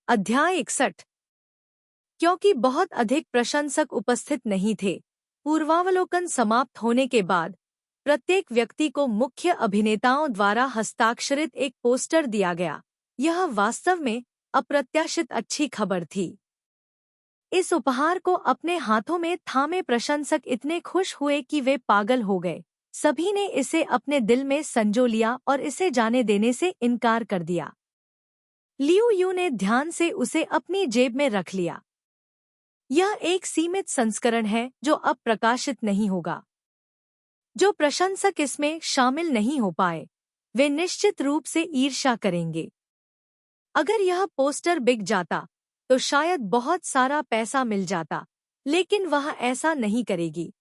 अध्याय 61। क्योंकि बहुत अधिक प्रशंसक उपस्थित नहीं थे, पूर्वावलोकन समाप्त होने के बाद प्रत्येक व्यक्ति को मुख्य अभिनेताओं द्वारा हस्ताक्षरित एक पोस्टर दिया गया। यह वास्तव में अप्रत्याशित अच्छी खबर थी। इस उपहार को अपने हाथों में थामे प्रशंसक इतने खुश हुए कि वे पागल हो गए। सभी ने इसे अपने दिल में संजो लिया और इसे जाने देने से इनकार कर दिया। लियू यू ने ध्यान से उसे अपनी जेब में रख लिया। यह एक सीमित संस्करण है जो अब प्रकाशित नहीं होगा। जो प्रशंसक इसमें शामिल नहीं हो पाए, वे निश्चित रूप से ईर्ष्या करेंगे। अगर यह पोस्टर बिक जाता तो शायद बहुत सारा पैसा मिल जाता, लेकिन वह ऐसा नहीं करेगी।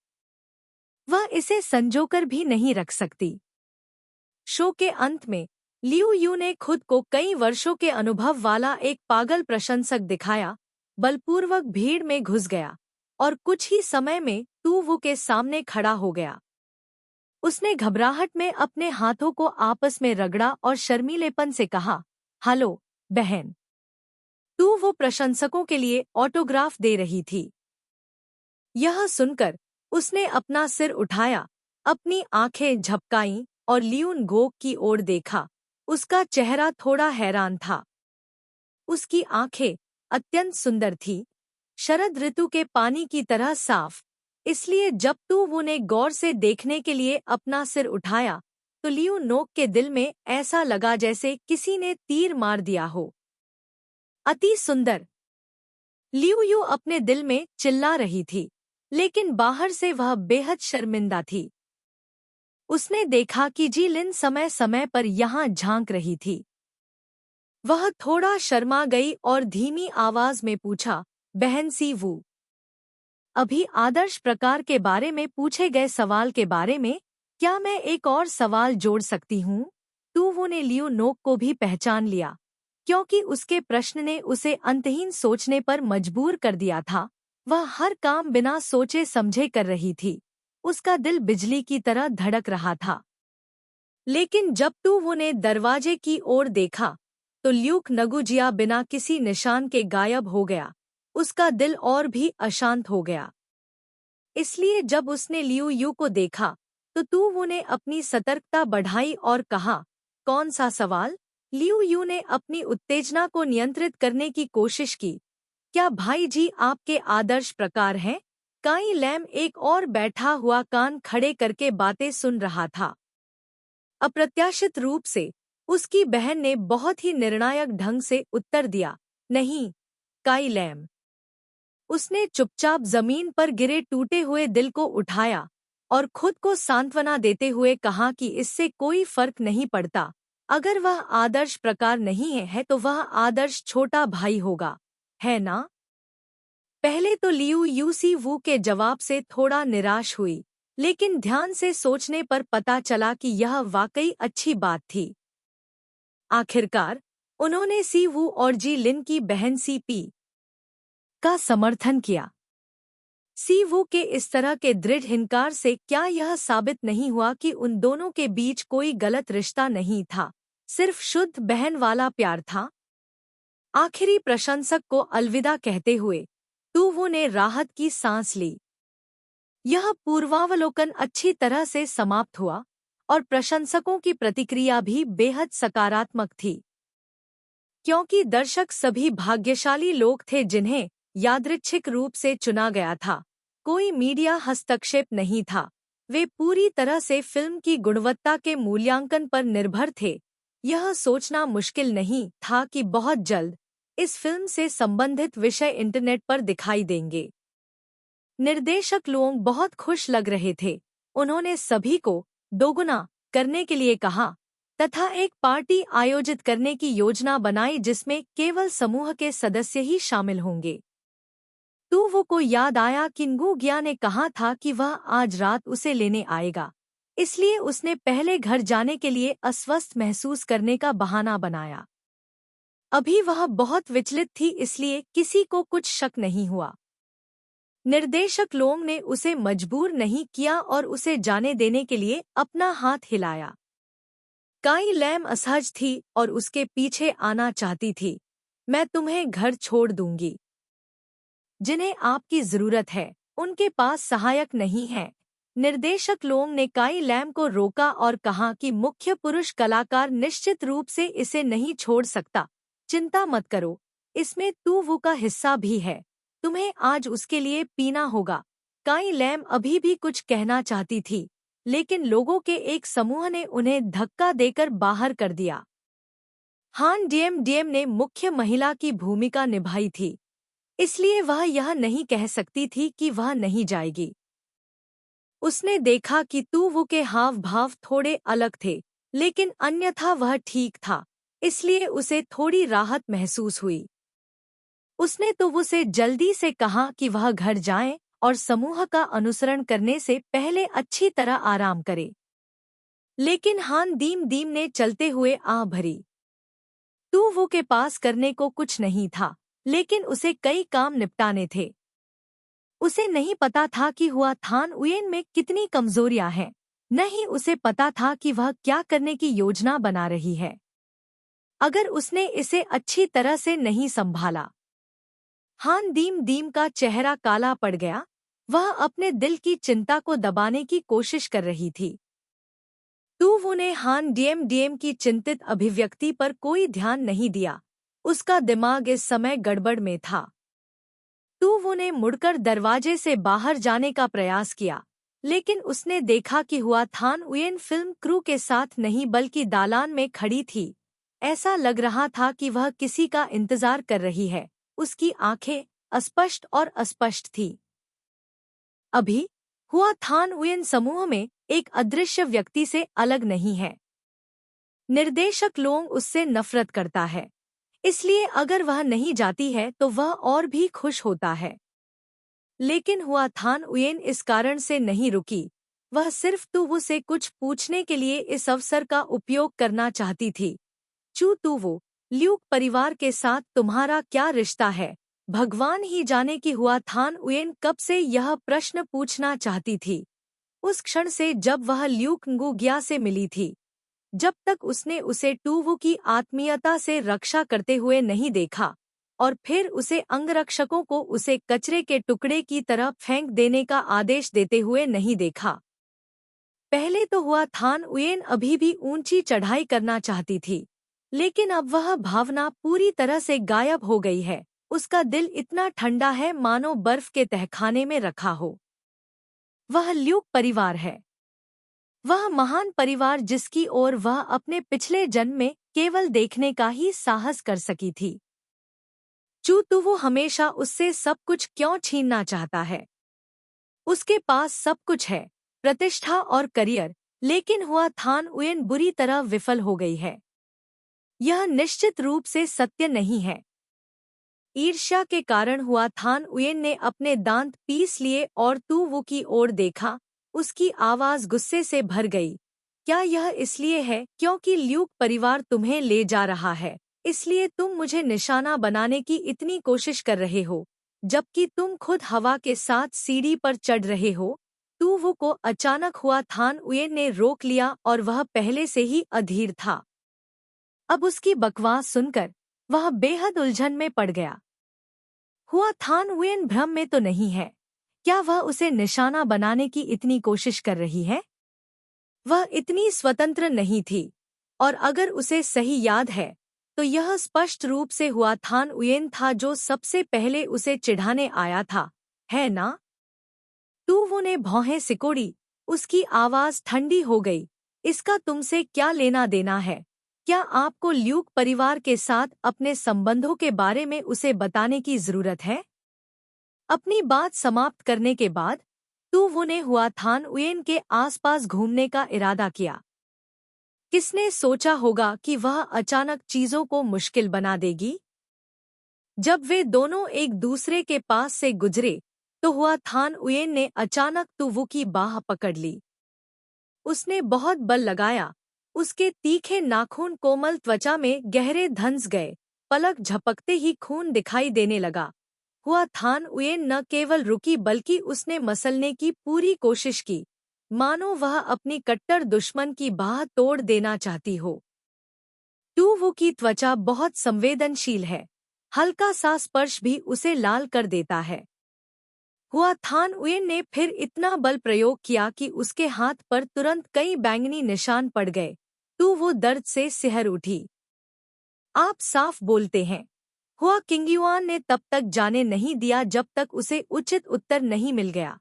वह इसे संजोकर भी नहीं रख सकती। शो के अंत में लियू यू ने खुद को कई वर्षों के अनुभव वाला एक पागल प्रशंसक दिखाया, बलपूर्वक भीड़ में घुस गया और कुछ ही समय में तू वो के सामने खड़ा हो गया। उसने घबराहट में अपने हाथों को आपस में रगड़ा और शर्मीलेपन से कहा, हेलो बहन। तू वो प्रशंसकों के लिए ऑटोग्राफ दे रही थी। यह सुनकर उसने अपना सिर उठाया, अपनी आंखें झपकाईं और लियून गोक की ओर देखा। उसका चेहरा थोड़ा हैरान था। उसकी आंखें अत्यंत सुंदर थी, शरद ऋतु के पानी की तरह साफ। इसलिए जब तू वो ने गौर से देखने के लिए अपना सिर उठाया तो लियू नोक के दिल में ऐसा लगा जैसे किसी ने तीर मार दिया हो। अति सुंदर। लियू यू अपने दिल में चिल्ला रही थी, लेकिन बाहर से वह बेहद शर्मिंदा थी। उसने देखा कि जी लिन समय समय पर यहाँ झांक रही थी। वह थोड़ा शर्मा गई और धीमी आवाज में पूछा, बहन सी वू, अभी आदर्श प्रकार के बारे में पूछे गए सवाल के बारे में क्या मैं एक और सवाल जोड़ सकती हूँ? तू वो ने लियो नोक को भी पहचान लिया, क्योंकि उसके प्रश्न ने उसे अंतहीन सोचने पर मजबूर कर दिया था। वह हर काम बिना सोचे समझे कर रही थी। उसका दिल बिजली की तरह धड़क रहा था। लेकिन जब तू वो ने दरवाजे की ओर देखा तो ल्यूक नगुजिया बिना किसी निशान के गायब हो गया। उसका दिल और भी अशांत हो गया। इसलिए जब उसने लियू यू को देखा तो तू वो ने अपनी सतर्कता बढ़ाई और कहा, कौन सा सवाल? लियू यू ने अपनी उत्तेजना को नियंत्रित करने की कोशिश की। क्या भाई जी आपके आदर्श प्रकार हैं? काई लैम एक और बैठा हुआ कान खड़े करके बातें सुन रहा था। अप्रत्याशित रूप से उसकी बहन ने बहुत ही निर्णायक ढंग से उत्तर दिया, नहीं काई लैम। उसने चुपचाप जमीन पर गिरे टूटे हुए दिल को उठाया और खुद को सांत्वना देते हुए कहा कि इससे कोई फर्क नहीं पड़ता। अगर वह आदर्श प्रकार नहीं है तो वह आदर्श छोटा भाई होगा, है ना? पहले तो लियू यूसी वू के जवाब से थोड़ा निराश हुई, लेकिन ध्यान से सोचने पर पता चला कि यह वाकई अच्छी बात थी। आखिरकार उन्होंने सी वू और जी लिन की बहन सी पी का समर्थन किया। सी वू के इस तरह के दृढ़ इनकार से क्या यह साबित नहीं हुआ कि उन दोनों के बीच कोई गलत रिश्ता नहीं था, सिर्फ शुद्ध बहन वाला प्यार था? आखिरी प्रशंसक को अलविदा कहते हुए तू वो ने राहत की सांस ली। यह पूर्वावलोकन अच्छी तरह से समाप्त हुआ और प्रशंसकों की प्रतिक्रिया भी बेहद सकारात्मक थी, क्योंकि दर्शक सभी भाग्यशाली लोग थे जिन्हें यादृच्छिक रूप से चुना गया था। कोई मीडिया हस्तक्षेप नहीं था। वे पूरी तरह से फिल्म की गुणवत्ता के मूल्यांकन पर निर्भर थे। यह सोचना मुश्किल नहीं था कि बहुत जल्द इस फिल्म से संबंधित विषय इंटरनेट पर दिखाई देंगे। निर्देशक लोग बहुत खुश लग रहे थे। उन्होंने सभी को दोगुना करने के लिए कहा तथा एक पार्टी आयोजित करने की योजना बनाई जिसमें केवल समूह के सदस्य ही शामिल होंगे। तू वो को याद आया कि ngू गिया ने कहा था कि वह आज रात उसे लेने आएगा, इसलिए उसने पहले घर जाने के लिए अस्वस्थ महसूस करने का बहाना बनाया। अभी वह बहुत विचलित थी, इसलिए किसी को कुछ शक नहीं हुआ। निर्देशक लोग ने उसे मजबूर नहीं किया और उसे जाने देने के लिए अपना हाथ हिलाया। काई लैम असहज थी और उसके पीछे आना चाहती थी, मैं तुम्हें घर छोड़ दूंगी। जिन्हें आपकी जरूरत है उनके पास सहायक नहीं है। निर्देशक लोंग ने काई लैम को रोका और कहा कि मुख्य पुरुष कलाकार निश्चित रूप से इसे नहीं छोड़ सकता। चिंता मत करो, इसमें तू वो का हिस्सा भी है। तुम्हें आज उसके लिए पीना होगा। काई लैम अभी भी कुछ कहना चाहती थी, लेकिन लोगों के एक समूह ने उन्हें धक्का देकर बाहर कर दिया। हान डीएम ने मुख्य महिला की भूमिका निभाई थी, इसलिए वह यह नहीं कह सकती थी कि वह नहीं जाएगी। उसने देखा कि तूवू के हाव भाव थोड़े अलग थे, लेकिन अन्यथा वह ठीक था, इसलिए उसे थोड़ी राहत महसूस हुई। उसने तूवू से जल्दी से कहा कि वह घर जाए और समूह का अनुसरण करने से पहले अच्छी तरह आराम करे। लेकिन हान दीम ने चलते हुए आह भरी। तूवू के पास करने को कुछ नहीं था, लेकिन उसे कई काम निपटाने थे। उसे नहीं पता था कि हुआ थान उयेन में कितनी कमजोरियां हैं, न ही उसे पता था कि वह क्या करने की योजना बना रही है। अगर उसने इसे अच्छी तरह से नहीं संभाला। हान दीम का चेहरा काला पड़ गया। वह अपने दिल की चिंता को दबाने की कोशिश कर रही थी। तूवू ने हान डीएम की चिंतित अभिव्यक्ति पर कोई ध्यान नहीं दिया। उसका दिमाग इस समय गड़बड़ में था। तूवू ने मुड़कर दरवाजे से बाहर जाने का प्रयास किया, लेकिन उसने देखा कि हुआ थान उयेन फिल्म क्रू के साथ नहीं बल्कि दालान में खड़ी थी। ऐसा लग रहा था कि वह किसी का इंतजार कर रही है। उसकी आंखें अस्पष्ट और अस्पष्ट थी। अभी हुआ थान उयेन समूह में एक अदृश्य व्यक्ति से अलग नहीं है। निर्देशक लोंग उससे नफरत करता है, इसलिए अगर वह नहीं जाती है तो वह और भी खुश होता है। लेकिन हुआ थान उयेन इस कारण से नहीं रुकी। वह सिर्फ तूवू से कुछ पूछने के लिए इस अवसर का उपयोग करना चाहती थी। तूवू, ल्यूक परिवार के साथ तुम्हारा क्या रिश्ता है? भगवान ही जाने कि हुआ थान उयेन कब से यह प्रश्न पूछना चाहती थी। उस क्षण से जब वह ल्यूक nguगिया से मिली थी। जब तक उसने उसे टूवू की आत्मीयता से रक्षा करते हुए नहीं देखा, और फिर उसे अंगरक्षकों को उसे कचरे के टुकड़े की तरह फेंक देने का आदेश देते हुए नहीं देखा। पहले तो हुआ थान उयेन अभी भी ऊंची चढ़ाई करना चाहती थी, लेकिन अब वह भावना पूरी तरह से गायब हो गई है। उसका दिल इतना ठंडा है मानो बर्फ के तहखाने में रखा हो। वह ल्यूक परिवार है, वह महान परिवार जिसकी ओर वह अपने पिछले जन्म में केवल देखने का ही साहस कर सकी थी। तूवू हमेशा उससे सब कुछ क्यों छीनना चाहता है? उसके पास सब कुछ है, प्रतिष्ठा और करियर, लेकिन हुआ थान उयेन बुरी तरह विफल हो गई है। यह निश्चित रूप से सत्य नहीं है। ईर्ष्या के कारण हुआ थान उयेन ने अपने दांत पीस लिए और तूवू की ओर देखा। उसकी आवाज गुस्से से भर गई। क्या यह इसलिए है क्योंकि ल्यूक परिवार तुम्हें ले जा रहा है, इसलिए तुम मुझे निशाना बनाने की इतनी कोशिश कर रहे हो, जबकि तुम खुद हवा के साथ सीढ़ी पर चढ़ रहे हो? तूवू को अचानक हुआ थान उयेन ने रोक लिया और वह पहले से ही अधीर था। अब उसकी बकवास सुनकर वह बेहद उलझन में पड़ गया। हुआ थान उयेन भ्रम में तो नहीं है? क्या वह उसे निशाना बनाने की इतनी कोशिश कर रही है? वह इतनी स्वतंत्र नहीं थी, और अगर उसे सही याद है तो यह स्पष्ट रूप से हुआ थान उयेन था जो सबसे पहले उसे चिढ़ाने आया था, है ना? तूवू ने भौहें सिकोड़ी। उसकी आवाज ठंडी हो गई। इसका तुमसे क्या लेना देना है? क्या आपको ल्यूक परिवार के साथ अपने संबंधों के बारे में उसे बताने की जरूरत है? अपनी बात समाप्त करने के बाद तूवू ने हुआ थान उयेन के आसपास घूमने का इरादा किया। किसने सोचा होगा कि वह अचानक चीजों को मुश्किल बना देगी? जब वे दोनों एक दूसरे के पास से गुजरे तो हुआ थान उयेन ने अचानक तूवू की बाह पकड़ ली। उसने बहुत बल लगाया। उसके तीखे नाखून कोमल त्वचा में गहरे धंस गए। पलक झपकते ही खून दिखाई देने लगा। हुआ थान उयेन न केवल रुकी बल्कि उसने मसलने की पूरी कोशिश की, मानो वह अपनी कट्टर दुश्मन की बाह तोड़ देना चाहती हो। तूवू की त्वचा बहुत संवेदनशील है। हल्का सा स्पर्श भी उसे लाल कर देता है। हुआ थान उयेन ने फिर इतना बल प्रयोग किया कि उसके हाथ पर तुरंत कई बैंगनी निशान पड़ गए। तो वो दर्द से सिहर उठी। आप साफ बोलते हैं। हुआ किंगयुआन ने तब तक जाने नहीं दिया जब तक उसे उचित उत्तर नहीं मिल गया।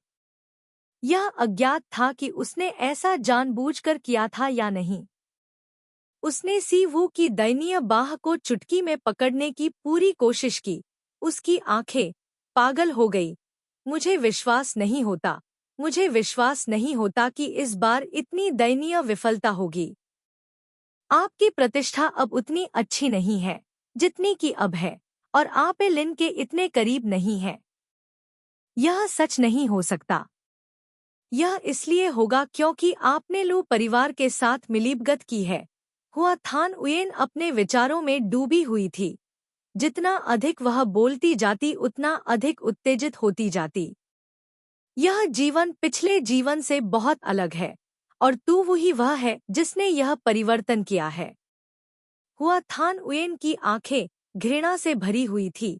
यह अज्ञात था कि उसने ऐसा जानबूझकर किया था या नहीं। उसने सी वू की दयनीय बाह को चुटकी में पकड़ने की पूरी कोशिश की। उसकी आंखें पागल हो गई। मुझे विश्वास नहीं होता। मुझे विश्वास नहीं होता कि इस बार इतनी दयनीय विफलता होगी। आपकी प्रतिष्ठा अब उतनी अच्छी नहीं है जितनी कि अब है, और आप लिन के इतने करीब नहीं हैं। यह सच नहीं हो सकता। यह इसलिए होगा क्योंकि आपने लू परिवार के साथ मिलीभगत की है। हुआ थान उयेन अपने विचारों में डूबी हुई थी। जितना अधिक वह बोलती जाती उतना अधिक उत्तेजित होती जाती। यह जीवन पिछले जीवन से बहुत अलग है, और तू वही वह है जिसने यह परिवर्तन किया है। हुआ थान उयेन की आंखें घृणा से भरी हुई थी।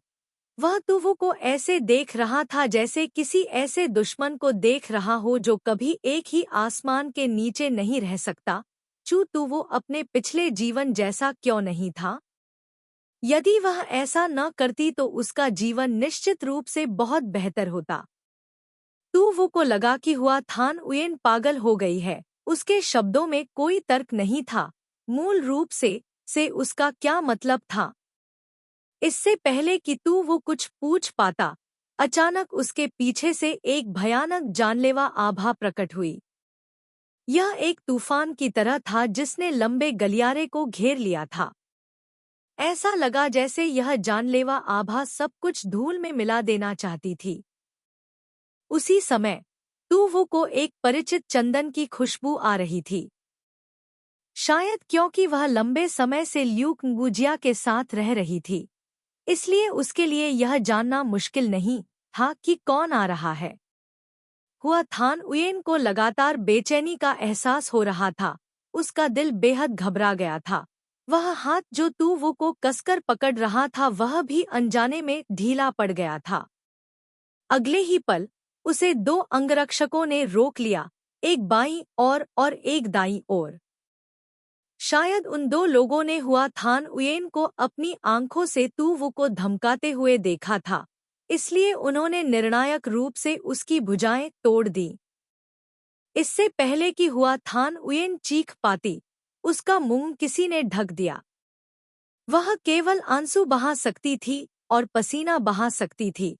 वह तुवु को ऐसे देख रहा था जैसे किसी ऐसे दुश्मन को देख रहा हो जो कभी एक ही आसमान के नीचे नहीं रह सकता। चू तुवु अपने पिछले जीवन जैसा क्यों नहीं था? यदि वह ऐसा न करती तो उसका जीवन निश्चित रूप से बहुत बेहतर होता। तुवु को लगा कि हुआ थान उयेन पागल हो गई है। उसके शब्दों में कोई तर्क नहीं था। मूल रूप से उसका क्या मतलब था? इससे पहले कि तू वो कुछ पूछ पाता, अचानक उसके पीछे से एक भयानक जानलेवा आभा प्रकट हुई। यह एक तूफान की तरह था जिसने लंबे गलियारे को घेर लिया था। ऐसा लगा जैसे यह जानलेवा आभा सब कुछ धूल में मिला देना चाहती थी। उसी समय तुवु को एक परिचित चंदन की खुशबू आ रही थी। शायद क्योंकि वह लंबे समय से ल्यूक गुजिया के साथ रह रही थी, इसलिए उसके लिए यह जानना मुश्किल नहीं था कि कौन आ रहा है। हुआ थान उयेन को लगातार बेचैनी का एहसास हो रहा था। उसका दिल बेहद घबरा गया था। वह हाथ जो तुवु को कसकर पकड़ रहा था वह भी अनजाने में ढीला पड़ गया था। अगले ही पल उसे दो अंगरक्षकों ने रोक लिया, एक बाईं और एक दाईं ओर। शायद उन दो लोगों ने हुआ थान उयेन को अपनी आंखों से तुवु को धमकाते हुए देखा था, इसलिए उन्होंने निर्णायक रूप से उसकी भुजाएं तोड़ दी। इससे पहले कि हुआ थान उयेन चीख पाती, उसका मुंह किसी ने ढक दिया। वह केवल आंसू बहा सकती थी और पसीना बहा सकती थी।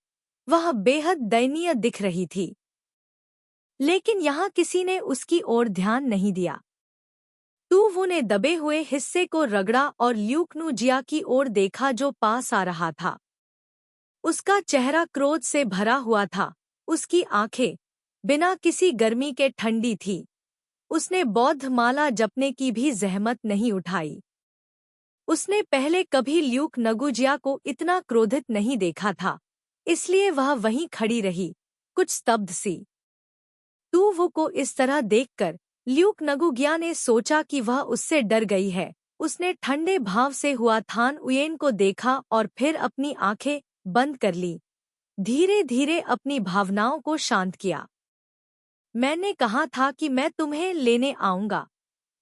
वह बेहद दयनीय दिख रही थी। लेकिन यहाँ किसी ने उसकी ओर ध्यान नहीं दिया। तुवु ने दबे हुए हिस्से को रगड़ा और ल्यूकनुजिया की ओर देखा जो पास आ रहा था। उसका चेहरा क्रोध से भरा हुआ था। उसकी आंखें बिना किसी गर्मी के ठंडी थी। उसने बौद्ध माला जपने की भी जहमत नहीं उठाई। उसने पहले कभी ल्यूक नगुजिया को इतना क्रोधित नहीं देखा था, इसलिए वह वहीं खड़ी रही, कुछ स्तब्ध सी। तुवु को इस तरह देखकर ल्यूक नगुगिया ने सोचा कि वह उससे डर गई है। उसने ठंडे भाव से हुआ थान उयेन को देखा और फिर अपनी आंखें बंद कर ली। धीरे धीरे अपनी भावनाओं को शांत किया। मैंने कहा था कि मैं तुम्हें लेने आऊंगा,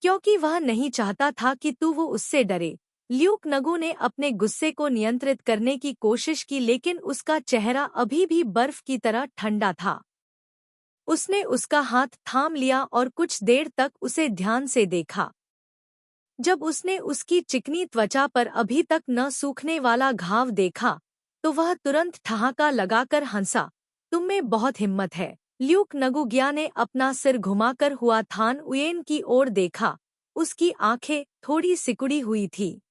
क्योंकि वह नहीं चाहता था कि तुवु उससे डरे। ल्यूक नगु ने अपने गुस्से को नियंत्रित करने की कोशिश की, लेकिन उसका चेहरा अभी भी बर्फ की तरह ठंडा था। उसने उसका हाथ थाम लिया और कुछ देर तक उसे ध्यान से देखा। जब उसने उसकी चिकनी त्वचा पर अभी तक न सूखने वाला घाव देखा, तो वह तुरंत ठहाका लगाकर हंसा। तुम में बहुत हिम्मत है। ल्यूक नगुगिया ने अपना सिर घुमाकर हुआ थान उयेन की ओर देखा। उसकी आंखें थोड़ी सिकुड़ी हुई थी।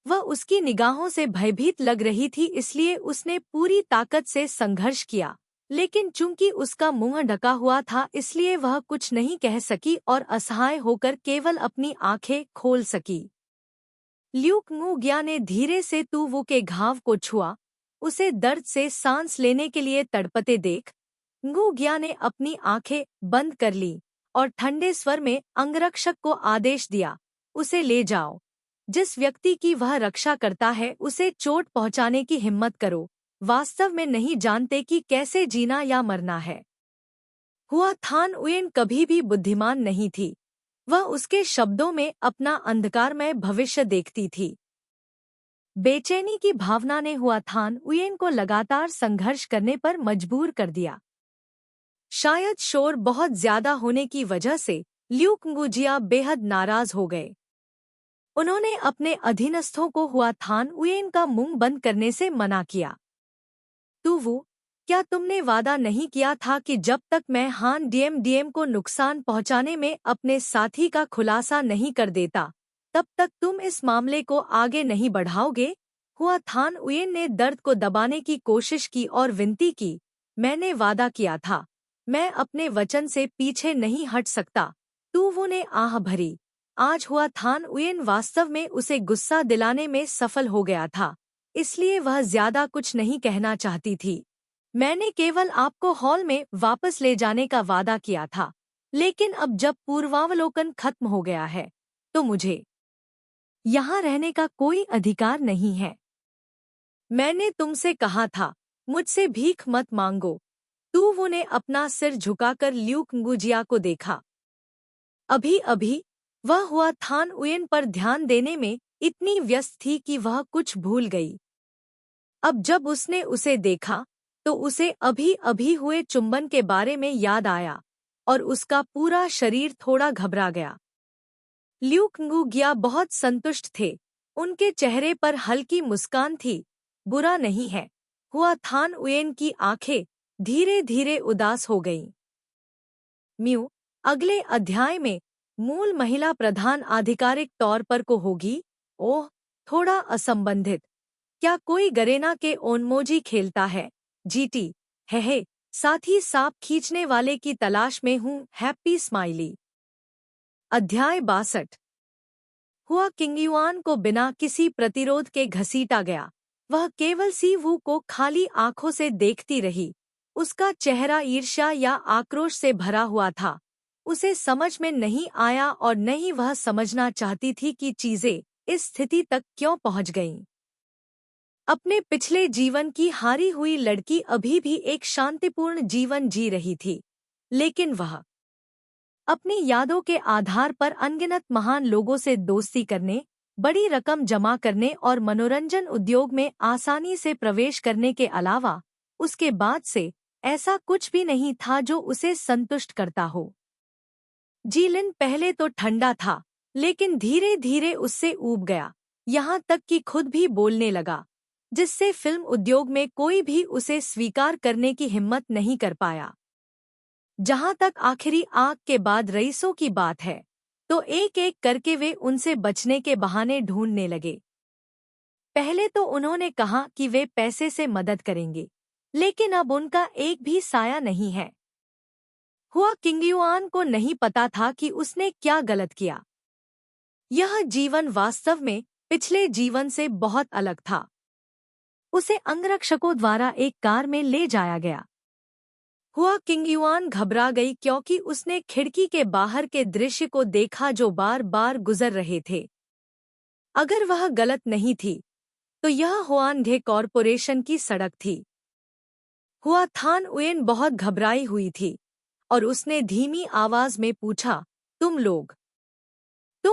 वह उसकी निगाहों से भयभीत लग रही थी, इसलिए उसने पूरी ताकत से संघर्ष किया। लेकिन चूंकि उसका मुंह ढका हुआ था, इसलिए वह कुछ नहीं कह सकी और असहाय होकर केवल अपनी आंखें खोल सकी। ल्यूक गुजिया ने धीरे से तुवु के घाव को छुआ। उसे दर्द से सांस लेने के लिए तड़पते देख गुजिया ने अपनी आंखें बंद कर ली और ठंडे स्वर में अंगरक्षक को आदेश दिया, उसे ले जाओ। जिस व्यक्ति की वह रक्षा करता है उसे चोट पहुंचाने की हिम्मत करो, वास्तव में नहीं जानते कि कैसे जीना या मरना है। हुआ थान उयेन कभी भी बुद्धिमान नहीं थी। वह उसके शब्दों में अपना अंधकारमय भविष्य देखती थी। बेचैनी की भावना ने हुआ थान उयेन को लगातार संघर्ष करने पर मजबूर कर दिया। शायद शोर बहुत ज्यादा होने की वजह से ल्यू कुंगुजिया बेहद नाराज हो गए। उन्होंने अपने अधीनस्थों को हुआ थान उयेन का मुंह बंद करने से मना किया। तू क्या तुमने वादा नहीं किया था कि जब तक मैं हान डीएम को नुकसान पहुंचाने में अपने साथी का खुलासा नहीं कर देता, तब तक तुम इस मामले को आगे नहीं बढ़ाओगे? हुआ थान उयेन ने दर्द को दबाने की कोशिश की और विनती की, मैंने वादा किया था, मैं अपने वचन से पीछे नहीं हट सकता। तू ने आह भरी। आज हुआ थान उयेन वास्तव में उसे गुस्सा दिलाने में सफल हो गया था, इसलिए वह ज्यादा कुछ नहीं कहना चाहती थी। मैंने केवल आपको हॉल में वापस ले जाने का वादा किया था, लेकिन अब जब पूर्वावलोकन खत्म हो गया है, तो मुझे यहाँ रहने का कोई अधिकार नहीं है। मैंने तुमसे कहा था, मुझसे भीख मत मांगो। तू ने अपना सिर झुकाकर ल्यू कुंगुजिया को देखा। अभी अभी वह हुआ थान उयेन पर ध्यान देने में इतनी व्यस्त थी कि वह कुछ भूल गई। अब जब उसने उसे देखा तो उसे अभी अभी हुए चुंबन के बारे में याद आया और उसका पूरा शरीर थोड़ा घबरा गया। ल्यू कुंगुजिया बहुत संतुष्ट थे, उनके चेहरे पर हल्की मुस्कान थी। बुरा नहीं है। हुआ थान उयेन की आंखें धीरे धीरे उदास हो गईं। म्यू अगले अध्याय में मूल महिला प्रधान आधिकारिक तौर पर को होगी। ओह, थोड़ा असंबंधित। क्या कोई गरेना के ओनमोजी खेलता है? जीटी है, साथ ही सांप खींचने वाले की तलाश में हूँ, हैप्पी स्माइली। अध्याय 62। हुआ किंगयुआन को बिना किसी प्रतिरोध के घसीटा गया। वह केवल सीवू को खाली आंखों से देखती रही। उसका चेहरा ईर्ष्या या आक्रोश से भरा हुआ था। उसे समझ में नहीं आया और न ही वह समझना चाहती थी कि चीजें इस स्थिति तक क्यों पहुंच गईं। अपने पिछले जीवन की हारी हुई लड़की अभी भी एक शांतिपूर्ण जीवन जी रही थी, लेकिन वह अपनी यादों के आधार पर अनगिनत महान लोगों से दोस्ती करने, बड़ी रकम जमा करने और मनोरंजन उद्योग में आसानी से प्रवेश करने के अलावा उसके बाद से ऐसा कुछ भी नहीं था जो उसे संतुष्ट करता हो। जीलिन पहले तो ठंडा था, लेकिन धीरे धीरे उससे ऊब गया, यहाँ तक कि खुद भी बोलने लगा, जिससे फिल्म उद्योग में कोई भी उसे स्वीकार करने की हिम्मत नहीं कर पाया। जहाँ तक आखिरी आग के बाद रईसों की बात है, तो एक एक करके वे उनसे बचने के बहाने ढूंढने लगे। पहले तो उन्होंने कहा कि वे पैसे से मदद करेंगे, लेकिन अब उनका एक भी साया नहीं है। हुआ किंगयुआन को नहीं पता था कि उसने क्या गलत किया। यह जीवन वास्तव में पिछले जीवन से बहुत अलग था। उसे अंगरक्षकों द्वारा एक कार में ले जाया गया। हुआ किंगयुआन घबरा गई क्योंकि उसने खिड़की के बाहर के दृश्य को देखा जो बार बार गुजर रहे थे। अगर वह गलत नहीं थी, तो यह हुआनघे कॉरपोरेशन की सड़क थी। हुआ थान उयेन बहुत घबराई हुई थी और उसने धीमी आवाज में पूछा, तुम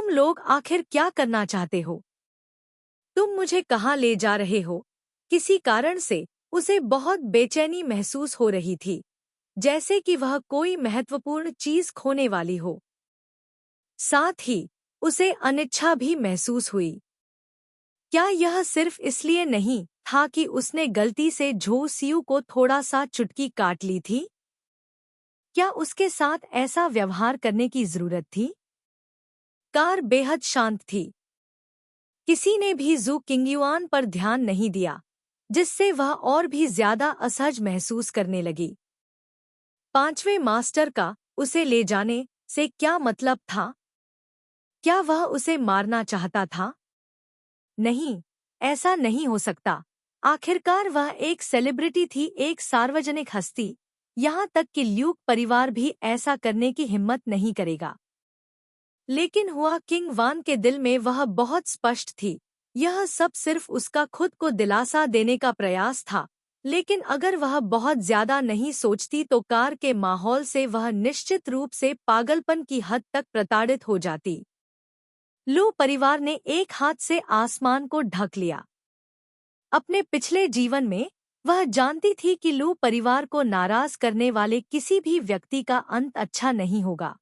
लोग आखिर क्या करना चाहते हो? तुम मुझे कहाँ ले जा रहे हो? किसी कारण से उसे बहुत बेचैनी महसूस हो रही थी, जैसे कि वह कोई महत्वपूर्ण चीज खोने वाली हो। साथ ही उसे अनिच्छा भी महसूस हुई। क्या यह सिर्फ इसलिए नहीं था कि उसने गलती से झो सियू को थोड़ा सा चुटकी काट ली थी? क्या उसके साथ ऐसा व्यवहार करने की जरूरत थी? कार बेहद शांत थी। किसी ने भी जू किंगयुआन पर ध्यान नहीं दिया, जिससे वह और भी ज्यादा असहज महसूस करने लगी। पांचवें मास्टर का उसे ले जाने से क्या मतलब था? क्या वह उसे मारना चाहता था? नहीं, ऐसा नहीं हो सकता। आखिरकार वह एक सेलिब्रिटी थी, एक सार्वजनिक हस्ती। यहाँ तक कि ल्यूक परिवार भी ऐसा करने की हिम्मत नहीं करेगा। लेकिन हुआ किंग वान के दिल में वह बहुत स्पष्ट थी। यह सब सिर्फ उसका खुद को दिलासा देने का प्रयास था, लेकिन अगर वह बहुत ज्यादा नहीं सोचती तो कार के माहौल से वह निश्चित रूप से पागलपन की हद तक प्रताड़ित हो जाती। लू परिवार ने एक हाथ से आसमान को ढक लिया। अपने पिछले जीवन में वह जानती थी कि लू परिवार को नाराज करने वाले किसी भी व्यक्ति का अंत अच्छा नहीं होगा।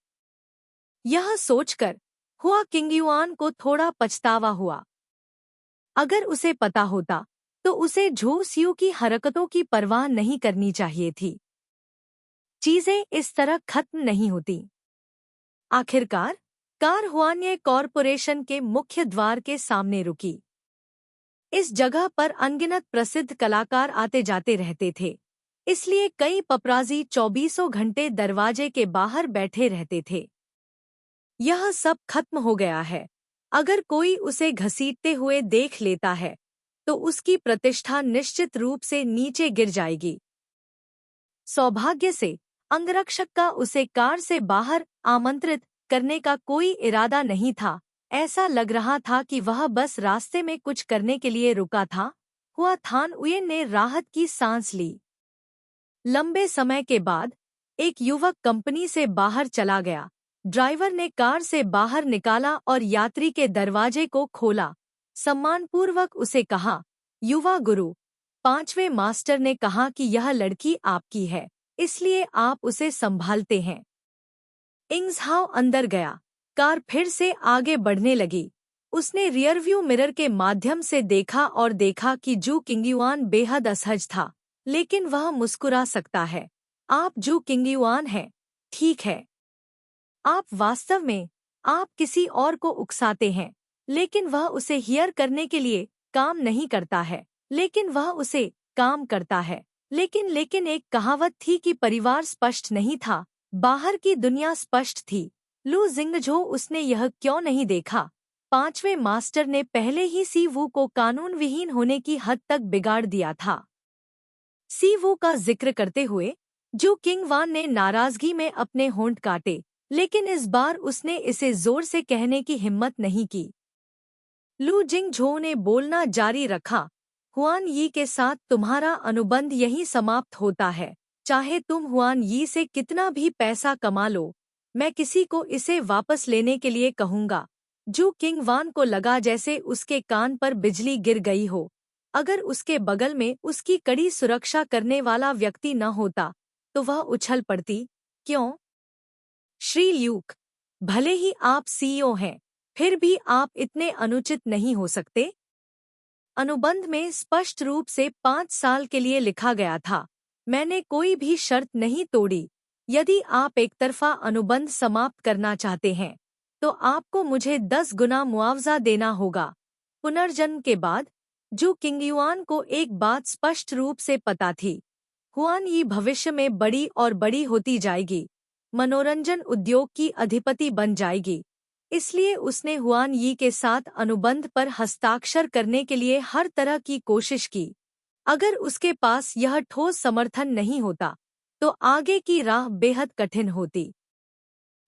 यह सोचकर हुआ किंगयुआन को थोड़ा पछतावा हुआ। अगर उसे पता होता तो उसे झू सियू की हरकतों की परवाह नहीं करनी चाहिए थी। चीजें इस तरह खत्म नहीं होती। आखिरकार कार हुआन्ये कॉरपोरेशन के मुख्य द्वार के सामने रुकी। इस जगह पर अनगिनत प्रसिद्ध कलाकार आते जाते रहते थे, इसलिए कई पपराजी 24 घंटे दरवाजे के बाहर बैठे रहते थे। यह सब खत्म हो गया है। अगर कोई उसे घसीटते हुए देख लेता है तो उसकी प्रतिष्ठा निश्चित रूप से नीचे गिर जाएगी। सौभाग्य से अंगरक्षक का उसे कार से बाहर आमंत्रित करने का कोई इरादा नहीं था। ऐसा लग रहा था कि वह बस रास्ते में कुछ करने के लिए रुका था। हुआ थान उयेन ने राहत की सांस ली। लंबे समय के बाद एक युवक कंपनी से बाहर चला गया। ड्राइवर ने कार से बाहर निकाला और यात्री के दरवाजे को खोला। सम्मानपूर्वक उसे कहा, युवा गुरु, 5वें मास्टर ने कहा कि यह लड़की आपकी है, इसलिए आप उसे संभालते हैं। इंग्सहाउ अंदर गया। कार फिर से आगे बढ़ने लगी। उसने रियरव्यू मिरर के माध्यम से देखा और देखा कि जू किंगयुआन बेहद असहज था, लेकिन वह मुस्कुरा सकता है। आप जू किंगयुआन हैं, ठीक है। आप वास्तव में आप किसी और को उकसाते हैं, लेकिन वह उसे हियर करने के लिए काम नहीं करता है, लेकिन वह उसे काम करता है। लेकिन एक कहावत थी कि परिवार स्पष्ट नहीं था, बाहर की दुनिया स्पष्ट थी। लू जिंगझो उसने यह क्यों नहीं देखा? 5वें मास्टर ने पहले ही सी वू को कानून विहीन होने की हद तक बिगाड़ दिया था। सी वू का जिक्र करते हुए जू किंग वान ने नाराजगी में अपने होंठ काटे, लेकिन इस बार उसने इसे जोर से कहने की हिम्मत नहीं की। लू जिंगझो ने बोलना जारी रखा, हुआन यी के साथ तुम्हारा अनुबंध यहीं समाप्त होता है। चाहे तुम हुआन यी से कितना भी पैसा कमा लो, मैं किसी को इसे वापस लेने के लिए कहूंगा। जू किंग वान को लगा जैसे उसके कान पर बिजली गिर गई हो। अगर उसके बगल में उसकी कड़ी सुरक्षा करने वाला व्यक्ति न होता तो वह उछल पड़ती। क्यों? श्री ल्यूक, भले ही आप सीईओ हैं, फिर भी आप इतने अनुचित नहीं हो सकते। अनुबंध में स्पष्ट रूप से 5 साल के लिए लिखा गया था। मैंने कोई भी शर्त नहीं तोड़ी। यदि आप एक तरफा अनुबंध समाप्त करना चाहते हैं तो आपको मुझे 10 गुना मुआवजा देना होगा। पुनर्जन्म के बाद जू किंगयुआन को एक बात स्पष्ट रूप से पता थी, हुआन यी भविष्य में बड़ी और बड़ी होती जाएगी, मनोरंजन उद्योग की अधिपति बन जाएगी। इसलिए उसने हुआन यी के साथ अनुबंध पर हस्ताक्षर करने के लिए हर तरह की कोशिश की। अगर उसके पास यह ठोस समर्थन नहीं होता तो आगे की राह बेहद कठिन होती।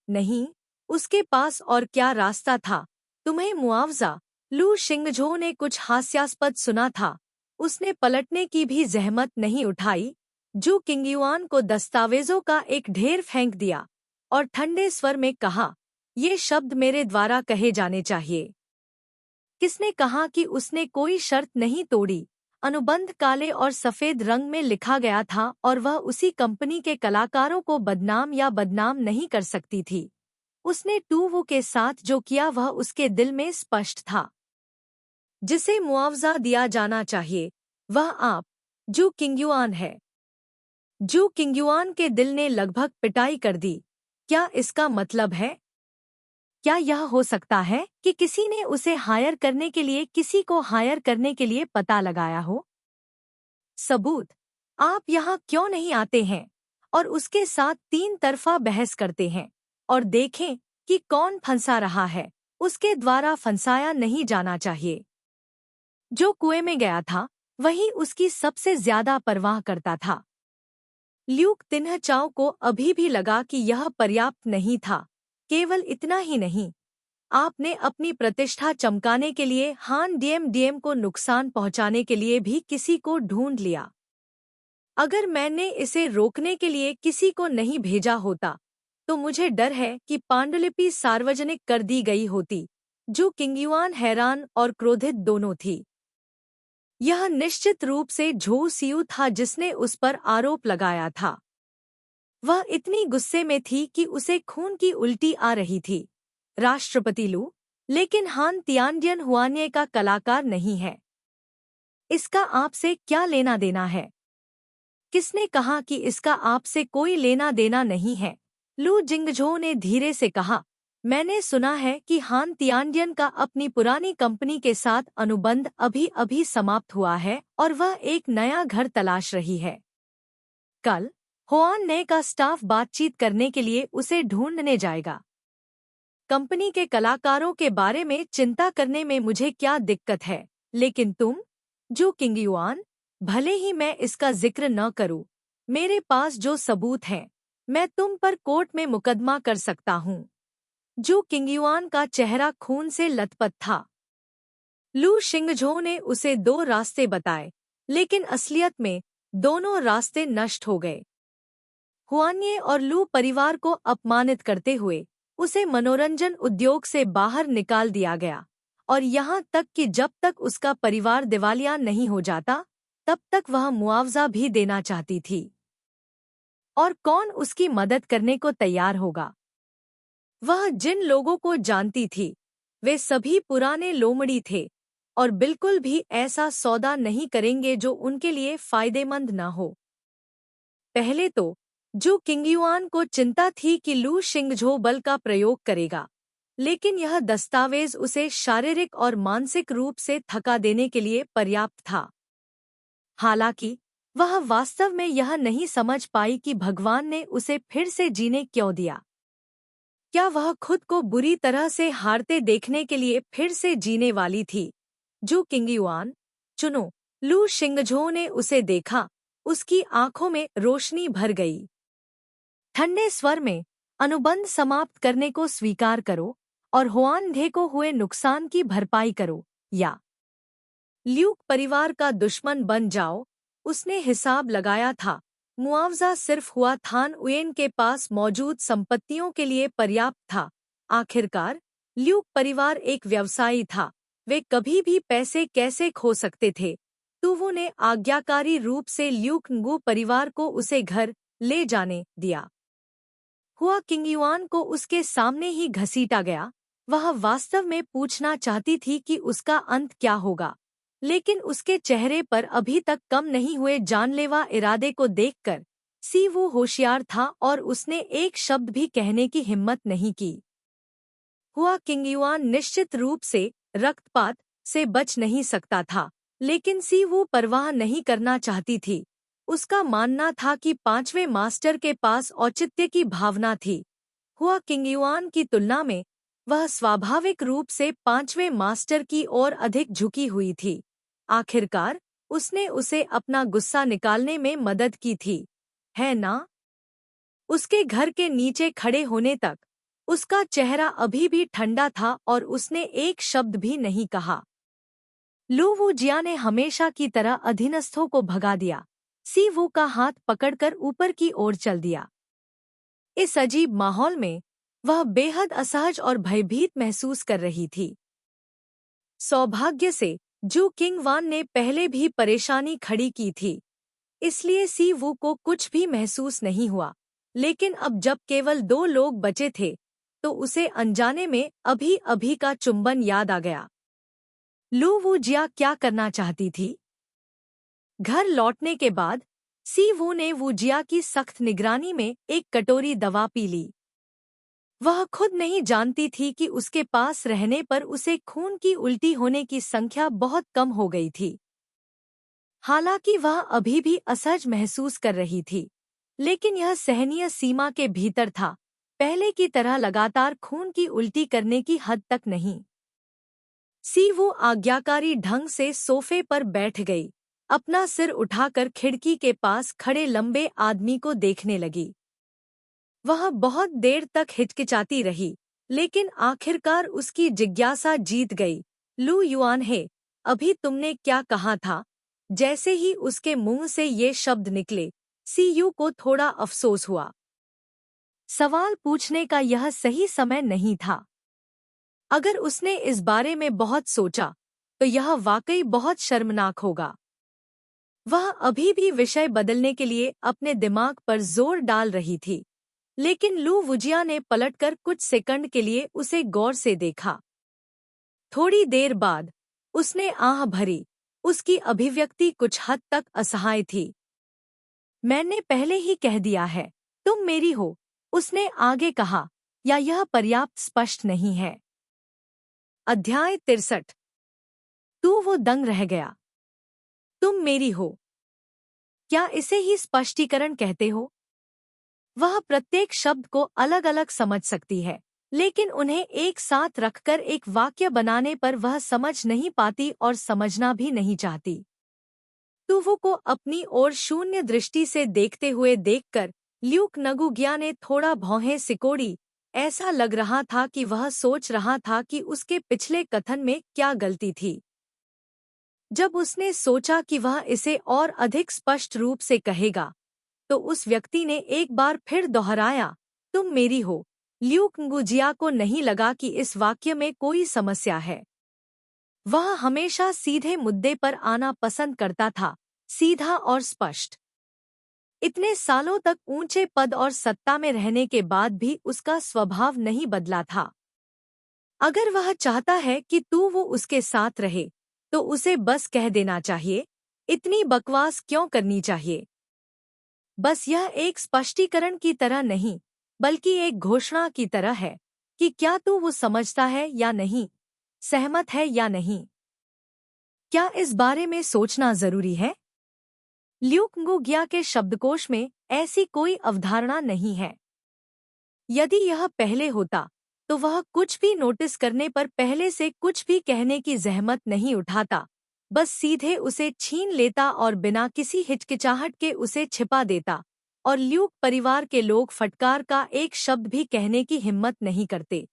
नहीं, उसके पास और क्या रास्ता था? तुम्हें मुआवजा? लू शिंगझो ने कुछ हास्यास्पद सुना था। उसने पलटने की भी जहमत नहीं उठाई। जू किंगयुआन को दस्तावेजों का एक ढेर फेंक दिया और ठंडे स्वर में कहा, ये शब्द मेरे द्वारा कहे जाने चाहिए। किसने कहा कि उसने कोई शर्त नहीं तोड़ी? अनुबंध काले और सफेद रंग में लिखा गया था और वह उसी कंपनी के कलाकारों को बदनाम नहीं कर सकती थी। उसने टू वू के साथ जो किया वह उसके दिल में स्पष्ट था। जिसे मुआवजा दिया जाना चाहिए वह आप, जू किंगयुआन है। जू किंगयुआन के दिल ने लगभग पिटाई कर दी। क्या इसका मतलब है? क्या यह हो सकता है कि किसी ने उसे हायर करने के लिए किसी को हायर करने के लिए पता लगाया हो? सबूत? आप यहाँ क्यों नहीं आते हैं और उसके साथ 3 तरफा बहस करते हैं और देखें कि कौन फंसा रहा है? उसके द्वारा फंसाया नहीं जाना चाहिए। जो कुएं में गया था वही उसकी सबसे ज्यादा परवाह करता था। ल्यूक तिन्ह चाओ को अभी भी लगा कि यह पर्याप्त नहीं था। केवल इतना ही नहीं, आपने अपनी प्रतिष्ठा चमकाने के लिए हान डीएम को नुकसान पहुंचाने के लिए भी किसी को ढूंढ लिया। अगर मैंने इसे रोकने के लिए किसी को नहीं भेजा होता तो मुझे डर है कि पांडुलिपि सार्वजनिक कर दी गई होती। जो किंगयुआन हैरान और क्रोधित दोनों थी। यह निश्चित रूप से झो सियू था जिसने उस पर आरोप लगाया था। वह इतनी गुस्से में थी कि उसे खून की उल्टी आ रही थी। राष्ट्रपति लू, लेकिन हान तियानडियन हुआन्ये का कलाकार नहीं है। इसका आपसे क्या लेना देना है? किसने कहा कि इसका आपसे कोई लेना देना नहीं है? लू जिंगझो ने धीरे से कहा, मैंने सुना है कि हान तियानडियन का अपनी पुरानी कंपनी के साथ अनुबंध अभी अभी समाप्त हुआ है और वह एक नया घर तलाश रही है। कल हुआन्ये का स्टाफ बातचीत करने के लिए उसे ढूंढने जाएगा। कंपनी के कलाकारों के बारे में चिंता करने में मुझे क्या दिक्कत है, लेकिन तुम, जो किंगयुआन, भले ही मैं इसका जिक्र न करूं, मेरे पास जो सबूत हैं, मैं तुम पर कोर्ट में मुकदमा कर सकता हूं। जो किंगयुआन का चेहरा खून से लथपथ था। लू शिंगझो ने उसे 2 रास्ते बताए, लेकिन असलियत में दोनों रास्ते नष्ट हो गए। हुआन्ये और लू परिवार को अपमानित करते हुए उसे मनोरंजन उद्योग से बाहर निकाल दिया गया, और यहाँ तक कि जब तक उसका परिवार दिवालिया नहीं हो जाता तब तक वह मुआवजा भी देना चाहती थी। और कौन उसकी मदद करने को तैयार होगा? वह जिन लोगों को जानती थी वे सभी पुराने लोमड़ी थे और बिल्कुल भी ऐसा सौदा नहीं करेंगे जो उनके लिए फायदेमंद न हो। पहले तो जो किंगयुआन को चिंता थी कि लू शिंगझो बल का प्रयोग करेगा, लेकिन यह दस्तावेज उसे शारीरिक और मानसिक रूप से थका देने के लिए पर्याप्त था। हालांकि वह वास्तव में यह नहीं समझ पाई कि भगवान ने उसे फिर से जीने क्यों दिया। क्या वह खुद को बुरी तरह से हारते देखने के लिए फिर से जीने वाली थी? जो किंगयुआन, चुनो। लू शिंगझो ने उसे देखा, उसकी आंखों में रोशनी भर गई। ठंडे स्वर में, अनुबंध समाप्त करने को स्वीकार करो और हुआनधे को हुए नुकसान की भरपाई करो, या ल्यूक परिवार का दुश्मन बन जाओ। उसने हिसाब लगाया था, मुआवजा सिर्फ हुआ थान उयेन के पास मौजूद संपत्तियों के लिए पर्याप्त था। आखिरकार ल्यूक परिवार एक व्यवसायी था, वे कभी भी पैसे कैसे खो सकते थे। तुवु ने आज्ञाकारी रूप से ल्यूक ngू परिवार को उसे घर ले जाने दिया। हुआ किंगयुआन को उसके सामने ही घसीटा गया। वह वास्तव में पूछना चाहती थी कि उसका अंत क्या होगा, लेकिन उसके चेहरे पर अभी तक कम नहीं हुए जानलेवा इरादे को देखकर सीवू होशियार था और उसने एक शब्द भी कहने की हिम्मत नहीं की। हुआ किंगयुआन निश्चित रूप से रक्तपात से बच नहीं सकता था, लेकिन सीवू परवाह नहीं करना चाहती थी। उसका मानना था कि 5वें मास्टर के पास औचित्य की भावना थी। हुआ किंगयुआन की तुलना में वह स्वाभाविक रूप से 5वें मास्टर की ओर अधिक झुकी हुई थी। आखिरकार उसने उसे अपना गुस्सा निकालने में मदद की थी, है ना? उसके घर के नीचे खड़े होने तक उसका चेहरा अभी भी ठंडा था और उसने एक शब्द भी नहीं कहा। लू वूजिया ने हमेशा की तरह अधीनस्थों को भगा दिया। सीवू का हाथ पकड़कर ऊपर की ओर चल दिया। इस अजीब माहौल में वह बेहद असहज और भयभीत महसूस कर रही थी। सौभाग्य से जो किंगवान ने पहले भी परेशानी खड़ी की थी, इसलिए सीवू को कुछ भी महसूस नहीं हुआ। लेकिन अब जब केवल 2 लोग बचे थे तो उसे अनजाने में अभी अभी का चुंबन याद आ गया। लू वूजिया क्या करना चाहती थी? घर लौटने के बाद सीवू ने वूजिया की सख्त निगरानी में एक कटोरी दवा पी ली। वह खुद नहीं जानती थी कि उसके पास रहने पर उसे खून की उल्टी होने की संख्या बहुत कम हो गई थी। हालांकि वह अभी भी असहज महसूस कर रही थी, लेकिन यह सहनीय सीमा के भीतर था, पहले की तरह लगातार खून की उल्टी करने की हद तक नहीं। सीवू आज्ञाकारी ढंग से सोफे पर बैठ गई, अपना सिर उठाकर खिड़की के पास खड़े लंबे आदमी को देखने लगी। वह बहुत देर तक हिचकिचाती रही, लेकिन आखिरकार उसकी जिज्ञासा जीत गई। लू युआन हे, अभी तुमने क्या कहा था? जैसे ही उसके मुंह से ये शब्द निकले, सीयू को थोड़ा अफसोस हुआ। सवाल पूछने का यह सही समय नहीं था। अगर उसने इस बारे में बहुत सोचा, तो यह वाकई बहुत शर्मनाक होगा। वह अभी भी विषय बदलने के लिए अपने दिमाग पर जोर डाल रही थी, लेकिन लू वुजिया ने पलटकर कुछ सेकंड के लिए उसे गौर से देखा। थोड़ी देर बाद उसने आह भरी। उसकी अभिव्यक्ति कुछ हद तक असहाय थी। मैंने पहले ही कह दिया है, तुम मेरी हो, उसने आगे कहा, या यह पर्याप्त स्पष्ट नहीं है? अध्याय 63। तू वो दंग रह गया। तुम मेरी हो, क्या इसे ही स्पष्टीकरण कहते हो? वह प्रत्येक शब्द को अलग अलग समझ सकती है, लेकिन उन्हें एक साथ रखकर एक वाक्य बनाने पर वह समझ नहीं पाती और समझना भी नहीं चाहती। तुवो को अपनी ओर शून्य दृष्टि से देखते हुए देखकर ल्यूक नगुगिया ने थोड़ा भौहें सिकोड़ी। ऐसा लग रहा था कि वह सोच रहा था कि उसके पिछले कथन में क्या गलती थी। जब उसने सोचा कि वह इसे और अधिक स्पष्ट रूप से कहेगा, तो उस व्यक्ति ने एक बार फिर दोहराया, तुम मेरी हो। ल्यूक नगुजिया को नहीं लगा कि इस वाक्य में कोई समस्या है। वह हमेशा सीधे मुद्दे पर आना पसंद करता था, सीधा और स्पष्ट। इतने सालों तक ऊंचे पद और सत्ता में रहने के बाद भी उसका स्वभाव नहीं बदला था। अगर वह चाहता है कि तू वो उसके साथ रहे, तो उसे बस कह देना चाहिए, इतनी बकवास क्यों करनी चाहिए? बस यह एक स्पष्टीकरण की तरह नहीं, बल्कि एक घोषणा की तरह है कि क्या तू वो समझता है या नहीं, सहमत है या नहीं। क्या इस बारे में सोचना जरूरी है? ल्यूक नगुगिया के शब्दकोश में ऐसी कोई अवधारणा नहीं है। यदि यह पहले होता, तो वह कुछ भी नोटिस करने पर पहले से कुछ भी कहने की जहमत नहीं उठाता, बस सीधे उसे छीन लेता और बिना किसी हिचकिचाहट के उसे छिपा देता, और ल्यूक परिवार के लोग फटकार का एक शब्द भी कहने की हिम्मत नहीं करते।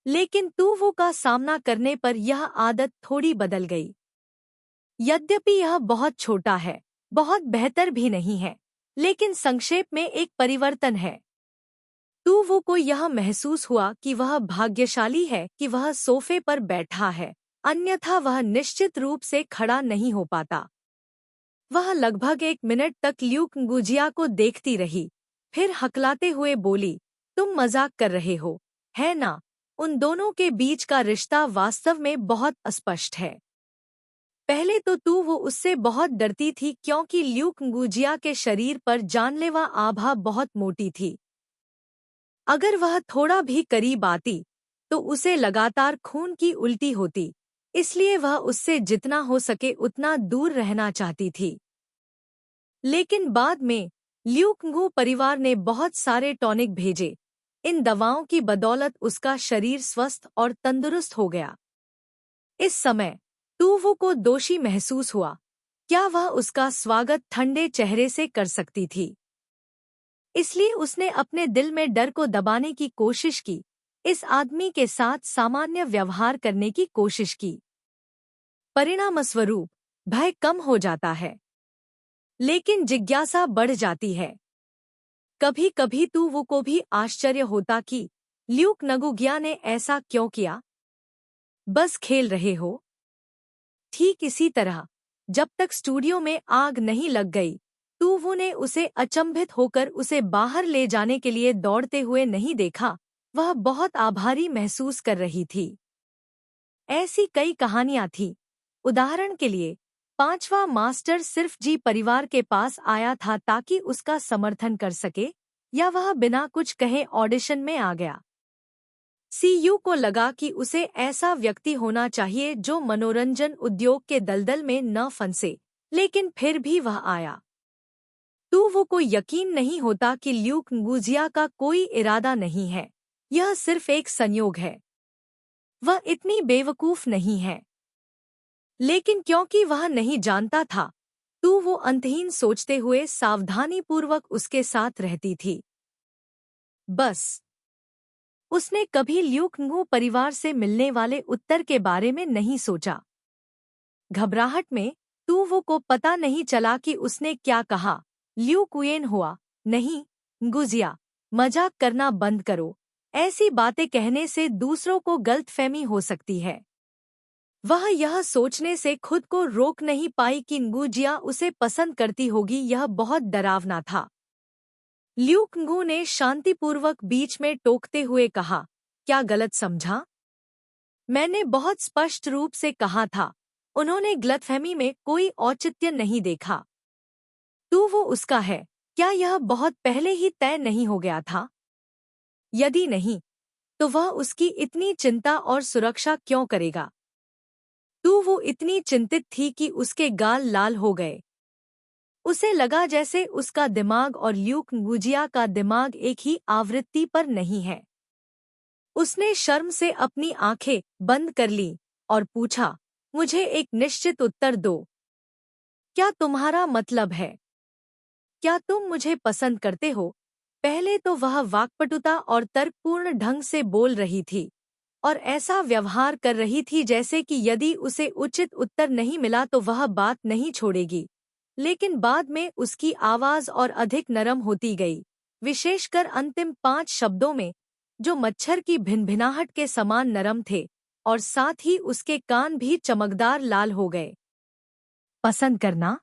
लेकिन तुवो का सामना करने पर यह आदत थोड़ी बदल गई। यद्यपि यह बहुत छोटा है, बहुत बेहतर भी नहीं है, लेकिन संक्षेप में एक परिवर्तन है। तुवो को यह महसूस हुआ कि वह भाग्यशाली है कि वह सोफे पर बैठा है, अन्यथा वह निश्चित रूप से खड़ा नहीं हो पाता। वह लगभग 1 मिनट तक ल्यूक नगुजिया को देखती रही, फिर हकलाते हुए बोली, तुम मजाक कर रहे हो, है ना? उन दोनों के बीच का रिश्ता वास्तव में बहुत अस्पष्ट है। पहले तो तू वो उससे बहुत डरती थी क्योंकि ल्यूक नगुजिया के शरीर पर जानलेवा आभा बहुत मोटी थी। अगर वह थोड़ा भी करीब आती, तो उसे लगातार खून की उल्टी होती, इसलिए वह उससे जितना हो सके उतना दूर रहना चाहती थी। लेकिन बाद में ल्यूक नगु परिवार ने बहुत सारे टॉनिक भेजे। इन दवाओं की बदौलत उसका शरीर स्वस्थ और तंदुरुस्त हो गया। इस समय तुवो को दोषी महसूस हुआ। क्या वह उसका स्वागत ठंडे चेहरे से कर सकती थी? इसलिए उसने अपने दिल में डर को दबाने की कोशिश की, इस आदमी के साथ सामान्य व्यवहार करने की कोशिश की। परिणामस्वरूप भय कम हो जाता है, लेकिन जिज्ञासा बढ़ जाती है। कभी कभी तुवो को भी आश्चर्य होता कि ल्यूक नगुगिया ने ऐसा क्यों किया। बस खेल रहे हो? ठीक इसी तरह, जब तक स्टूडियो में आग नहीं लग गई, तुवो ने उसे अचंभित होकर उसे बाहर ले जाने के लिए दौड़ते हुए नहीं देखा। वह बहुत आभारी महसूस कर रही थी। ऐसी कई कहानियां थीं। उदाहरण के लिए, 5वां मास्टर सिर्फ जी परिवार के पास आया था ताकि उसका समर्थन कर सके, या वह बिना कुछ कहे ऑडिशन में आ गया। सीयू को लगा कि उसे ऐसा व्यक्ति होना चाहिए जो मनोरंजन उद्योग के दलदल में न फंसे, लेकिन फिर भी वह आया। तुवो को यकीन नहीं होता कि ल्यूक नगुजिया का कोई इरादा नहीं है, यह सिर्फ एक संयोग है। वह इतनी बेवकूफ नहीं है। लेकिन क्योंकि वह नहीं जानता था, तुवो अंतहीन सोचते हुए सावधानीपूर्वक उसके साथ रहती थी। बस उसने कभी ल्यूक ngू परिवार से मिलने वाले उत्तर के बारे में नहीं सोचा। घबराहट में तू वो को पता नहीं चला कि उसने क्या कहा। ल्यू कुएन हुआ, नहीं गुजिया, मजाक करना बंद करो। ऐसी बातें कहने से दूसरों को गलतफहमी हो सकती है। वह यह सोचने से खुद को रोक नहीं पाई कि nguजिया उसे पसंद करती होगी। यह बहुत डरावना था। ल्यू ngू ने शांतिपूर्वक बीच में टोकते हुए कहा, क्या गलत समझा? मैंने बहुत स्पष्ट रूप से कहा था। उन्होंने गलतफहमी में कोई औचित्य नहीं देखा। तू वो उसका है, क्या यह बहुत पहले ही तय नहीं हो गया था? यदि नहीं, तो वह उसकी इतनी चिंता और सुरक्षा क्यों करेगा? तू वो इतनी चिंतित थी कि उसके गाल लाल हो गए। उसे लगा जैसे उसका दिमाग और ल्यूक nguजिया का दिमाग एक ही आवृत्ति पर नहीं है। उसने शर्म से अपनी आंखें बंद कर ली और पूछा, मुझे एक निश्चित उत्तर दो। क्या तुम्हारा मतलब है? क्या तुम मुझे पसंद करते हो? पहले तो वह वाक्पटुता और तर्कपूर्ण ढंग से बोल रही थी और ऐसा व्यवहार कर रही थी जैसे कि यदि उसे उचित उत्तर नहीं मिला तो वह बात नहीं छोड़ेगी। लेकिन बाद में उसकी आवाज और अधिक नरम होती गई, विशेषकर अंतिम 5 शब्दों में, जो मच्छर की भिनभिनाहट के समान नरम थे, और साथ ही उसके कान भी चमकदार लाल हो गए। पसंद करना?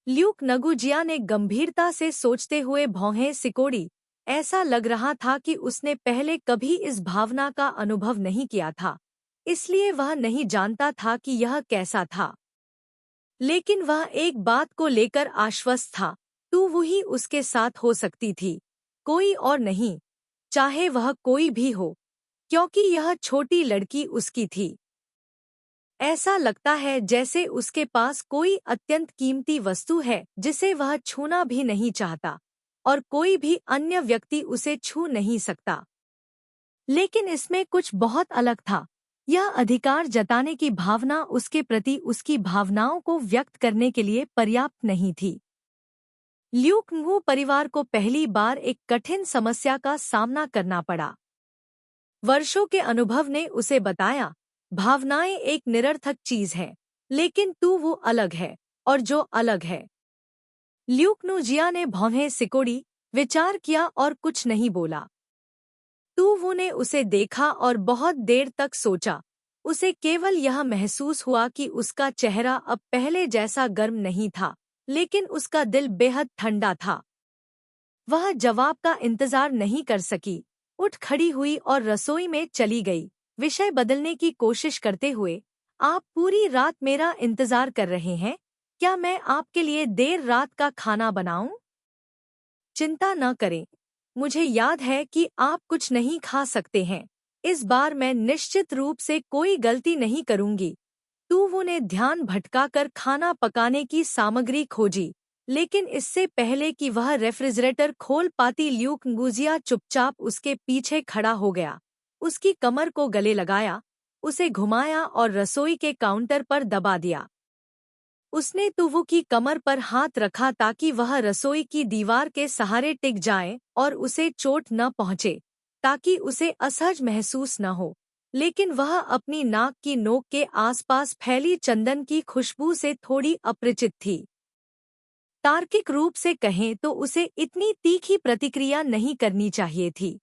ल्यूक nguजिया ने गंभीरता से सोचते हुए भौहें सिकोड़ी। ऐसा लग रहा था कि उसने पहले कभी इस भावना का अनुभव नहीं किया था, इसलिए वह नहीं जानता था कि यह कैसा था। लेकिन वह एक बात को लेकर आश्वस्त था, तू वही उसके साथ हो सकती थी, कोई और नहीं, चाहे वह कोई भी हो, क्योंकि यह छोटी लड़की उसकी थी। ऐसा लगता है जैसे उसके पास कोई अत्यंत कीमती वस्तु है जिसे वह छूना भी नहीं चाहता और कोई भी अन्य व्यक्ति उसे छू नहीं सकता। लेकिन इसमें कुछ बहुत अलग था। यह अधिकार जताने की भावना उसके प्रति उसकी भावनाओं को व्यक्त करने के लिए पर्याप्त नहीं थी। ल्यूक ngू परिवार को पहली बार एक कठिन समस्या का सामना करना पड़ा। वर्षों के अनुभव ने उसे बताया, भावनाएं एक निरर्थक चीज है, लेकिन तू वो अलग है, और जो अलग है। ल्यूक nguजिया ने भौहें सिकोड़ी, विचार किया और कुछ नहीं बोला। तू वो ने उसे देखा और बहुत देर तक सोचा। उसे केवल यह महसूस हुआ कि उसका चेहरा अब पहले जैसा गर्म नहीं था, लेकिन उसका दिल बेहद ठंडा था। वह जवाब का इंतजार नहीं कर सकी, उठ खड़ी हुई और रसोई में चली गई, विषय बदलने की कोशिश करते हुए। आप पूरी रात मेरा इंतजार कर रहे हैं, क्या मैं आपके लिए देर रात का खाना बनाऊं? चिंता न करें, मुझे याद है कि आप कुछ नहीं खा सकते हैं। इस बार मैं निश्चित रूप से कोई गलती नहीं करूंगी। तू वो ने ध्यान भटकाकर खाना पकाने की सामग्री खोजी, लेकिन इससे पहले कि वह रेफ्रिजरेटर खोल पाती ल्यूक nguजिया चुपचाप उसके पीछे खड़ा हो गया, उसकी कमर को गले लगाया, उसे घुमाया और रसोई के काउंटर पर दबा दिया। उसने तुवु की कमर पर हाथ रखा ताकि वह रसोई की दीवार के सहारे टिक जाए और उसे चोट न पहुंचे, ताकि उसे असहज महसूस न हो। लेकिन वह अपनी नाक की नोक के आसपास फैली चंदन की खुशबू से थोड़ी अपरिचित थी। तार्किक रूप से कहें तो उसे इतनी तीखी प्रतिक्रिया नहीं करनी चाहिए थी।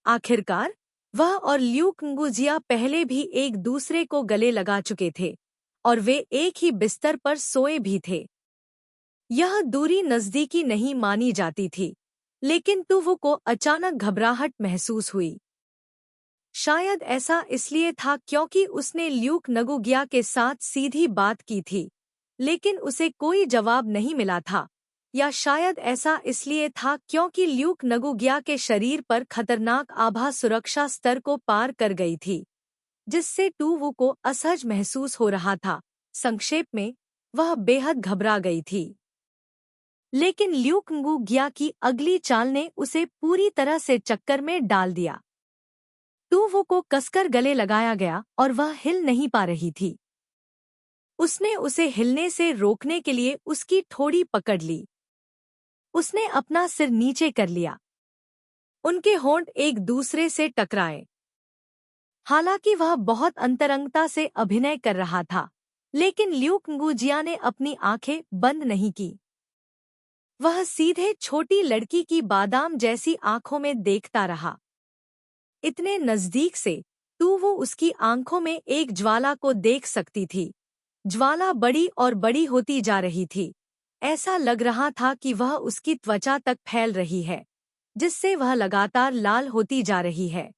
आखिरकार वह और ल्यूक nguजिया पहले भी एक दूसरे को गले लगा चुके थे और वे एक ही बिस्तर पर सोए भी थे। यह दूरी नजदीकी नहीं मानी जाती थी, लेकिन तुवु को अचानक घबराहट महसूस हुई। शायद ऐसा इसलिए था क्योंकि उसने ल्यूक nguजिया के साथ सीधी बात की थी, लेकिन उसे कोई जवाब नहीं मिला था, या शायद ऐसा इसलिए था क्योंकि ल्यूक nguजिया के शरीर पर खतरनाक आभा सुरक्षा स्तर को पार कर गई थी, जिससे तुवु को असहज महसूस हो रहा था। संक्षेप में, वह बेहद घबरा गई थी। लेकिन ल्यूक nguजिया की अगली चाल ने उसे पूरी तरह से चक्कर में डाल दिया। तुवु को कसकर गले लगाया गया और वह हिल नहीं पा रही थी। उसने उसे हिलने से रोकने के लिए उसकी ठोड़ी पकड़ ली। उसने अपना सिर नीचे कर लिया। उनके होंठ एक दूसरे से टकराए। हालांकि वह बहुत अंतरंगता से अभिनय कर रहा था, लेकिन ल्यू कंगुजिया ने अपनी आंखें बंद नहीं की। वह सीधे छोटी लड़की की बादाम जैसी आंखों में देखता रहा। इतने नजदीक से तू वो उसकी आंखों में एक ज्वाला को देख सकती थी। ज्वाला बड़ी और बड़ी होती जा रही थी। ऐसा लग रहा था कि वह उसकी त्वचा तक फैल रही है, जिससे वह लगातार लाल होती जा रही है।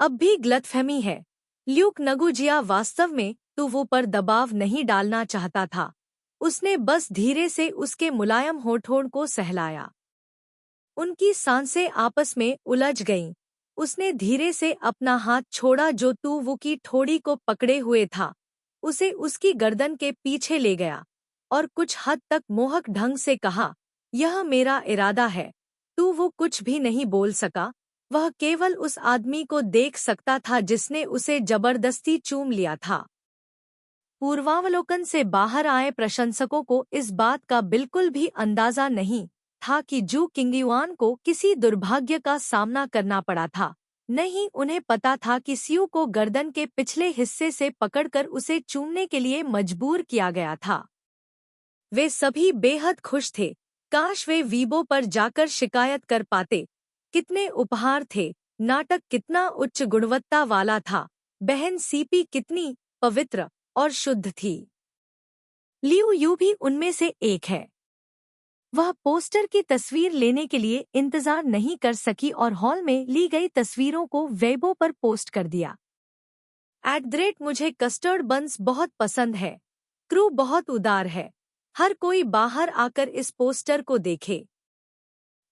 अब भी गलतफहमी है। ल्यूक नगुजिया वास्तव में तुवो पर दबाव नहीं डालना चाहता था। उसने बस धीरे से उसके मुलायम होठों को सहलाया। उनकी सांसें आपस में उलझ गईं। उसने धीरे से अपना हाथ छोड़ा जो तुवो की ठोड़ी को पकड़े हुए था, उसे उसकी गर्दन के पीछे ले गया और कुछ हद तक मोहक ढंग से कहा, यह मेरा इरादा है। तुवो कुछ भी नहीं बोल सका। वह केवल उस आदमी को देख सकता था जिसने उसे जबरदस्ती चूम लिया था। पूर्वावलोकन से बाहर आए प्रशंसकों को इस बात का बिल्कुल भी अंदाजा नहीं था कि जू किंगयुआन को किसी दुर्भाग्य का सामना करना पड़ा था। नहीं उन्हें पता था कि सियू को गर्दन के पिछले हिस्से से पकड़कर उसे चूमने के लिए मजबूर किया गया था। वे सभी बेहद खुश थे। काश वे वीबो पर जाकर शिकायत कर पाते। कितने उपहार थे, नाटक कितना उच्च गुणवत्ता वाला था, बहन सीपी कितनी पवित्र और शुद्ध थी। लियू यू भी उनमें से एक है। वह पोस्टर की तस्वीर लेने के लिए इंतजार नहीं कर सकी और हॉल में ली गई तस्वीरों को वेबो पर पोस्ट कर दिया। मुझे कस्टर्ड बन्स बहुत पसंद है। क्रू बहुत उदार है। हर कोई बाहर आकर इस पोस्टर को देखे।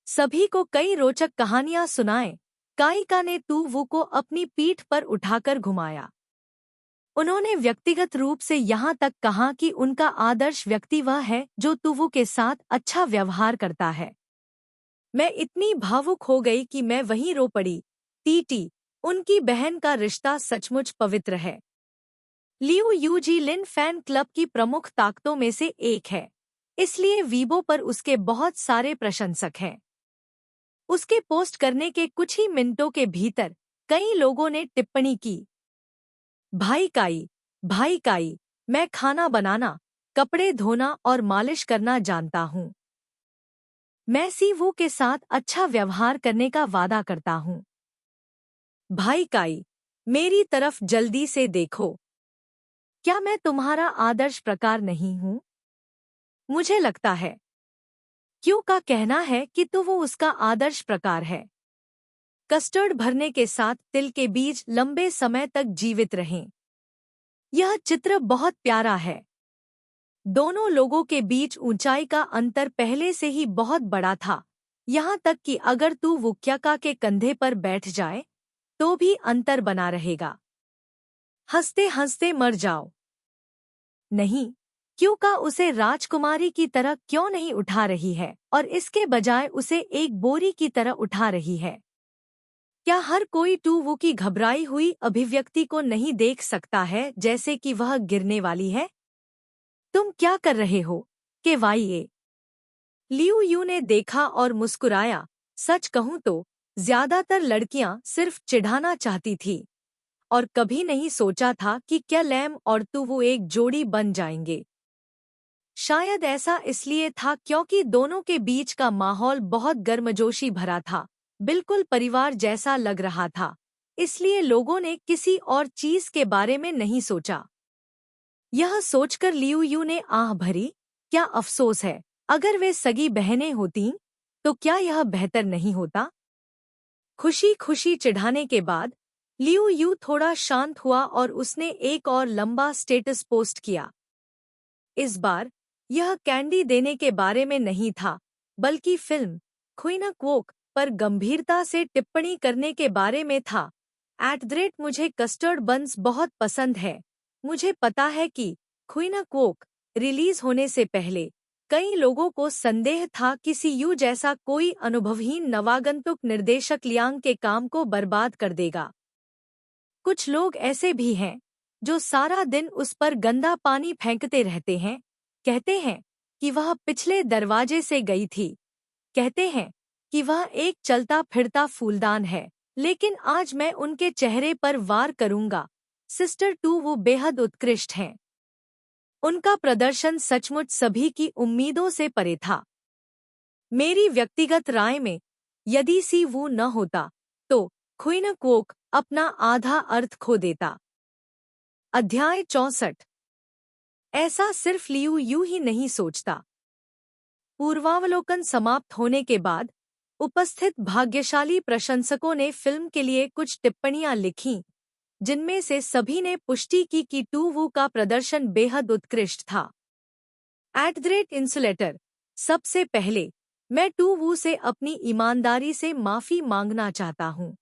सभी को कई रोचक कहानियां सुनाएं। काइका ने तुवो को अपनी पीठ पर उठाकर घुमाया। उन्होंने व्यक्तिगत रूप से यहाँ तक कहा कि उनका आदर्श व्यक्ति वह है जो तुवो के साथ अच्छा व्यवहार करता है। मैं इतनी भावुक हो गई कि मैं वहीं रो पड़ी। टीटी, उनकी बहन का रिश्ता सचमुच पवित्र है। लियू यूजी लिन फैन क्लब की प्रमुख ताकतों में से एक है, इसलिए वीबो पर उसके बहुत सारे प्रशंसक हैं। उसके पोस्ट करने के कुछ ही मिनटों के भीतर कई लोगों ने टिप्पणी की, भाई काई, मैं खाना बनाना, कपड़े धोना और मालिश करना जानता हूँ। मैं सीवो के साथ अच्छा व्यवहार करने का वादा करता हूँ। भाई काई, मेरी तरफ जल्दी से देखो। क्या मैं तुम्हारा आदर्श प्रकार नहीं हूँ? मुझे लगता है क्यों का कहना है कि तो वो उसका आदर्श प्रकार है। कस्टर्ड भरने के साथ तिल के बीज लंबे समय तक जीवित रहें। यह चित्र बहुत प्यारा है। दोनों लोगों के बीच ऊंचाई का अंतर पहले से ही बहुत बड़ा था, यहाँ तक कि अगर तू वुक्याका के कंधे पर बैठ जाए तो भी अंतर बना रहेगा। हंसते हंसते मर जाओ। नहीं, क्यों का उसे राजकुमारी की तरह क्यों नहीं उठा रही है और इसके बजाय उसे एक बोरी की तरह उठा रही है? क्या हर कोई तुवो की घबराई हुई अभिव्यक्ति को नहीं देख सकता है जैसे कि वह गिरने वाली है? तुम क्या कर रहे हो? के वाई लियू यू ने देखा और मुस्कुराया। सच कहूं तो ज्यादातर लड़कियां सिर्फ चिढ़ाना चाहती थी और कभी नहीं सोचा था कि क्या लैम और तुवो एक जोड़ी बन जाएंगे। शायद ऐसा इसलिए था क्योंकि दोनों के बीच का माहौल बहुत गर्मजोशी भरा था, बिल्कुल परिवार जैसा लग रहा था। इसलिए लोगों ने किसी और चीज के बारे में नहीं सोचा। यह सोचकर लियू यू ने आह भरी, क्या अफसोस है। अगर वे सगी बहनें होतीं तो क्या यह बेहतर नहीं होता? खुशी खुशी चिढ़ाने के बाद लियू यू थोड़ा शांत हुआ और उसने एक और लंबा स्टेटस पोस्ट किया। इस बार यह कैंडी देने के बारे में नहीं था, बल्कि फिल्म क्वीन क्वोक पर गंभीरता से टिप्पणी करने के बारे में था। मुझे कस्टर्ड बन्स बहुत पसंद है। मुझे पता है कि क्वीन क्वोक रिलीज होने से पहले कई लोगों को संदेह था कि सीयू जैसा कोई अनुभवहीन नवागंतुक निर्देशक लियांग के काम को बर्बाद कर देगा। कुछ लोग ऐसे भी हैं जो सारा दिन उस पर गंदा पानी फेंकते रहते हैं। कहते हैं कि वह पिछले दरवाजे से गई थी। कहते हैं कि वह एक चलता फिरता फूलदान है, लेकिन आज मैं उनके चेहरे पर वार करूंगा। सिस्टर टू वो बेहद उत्कृष्ट हैं। उनका प्रदर्शन सचमुच सभी की उम्मीदों से परे था। मेरी व्यक्तिगत राय में, यदि सी वू न होता तो क्वीन क्वोक अपना आधा अर्थ खो देता। अध्याय 64। ऐसा सिर्फ लियू यूं ही नहीं सोचता। पूर्वावलोकन समाप्त होने के बाद उपस्थित भाग्यशाली प्रशंसकों ने फिल्म के लिए कुछ टिप्पणियां लिखीं, जिनमें से सभी ने पुष्टि की कि टू वू का प्रदर्शन बेहद उत्कृष्ट था। @insulator। सबसे पहले मैं टू वू से अपनी ईमानदारी से माफी मांगना चाहता हूं।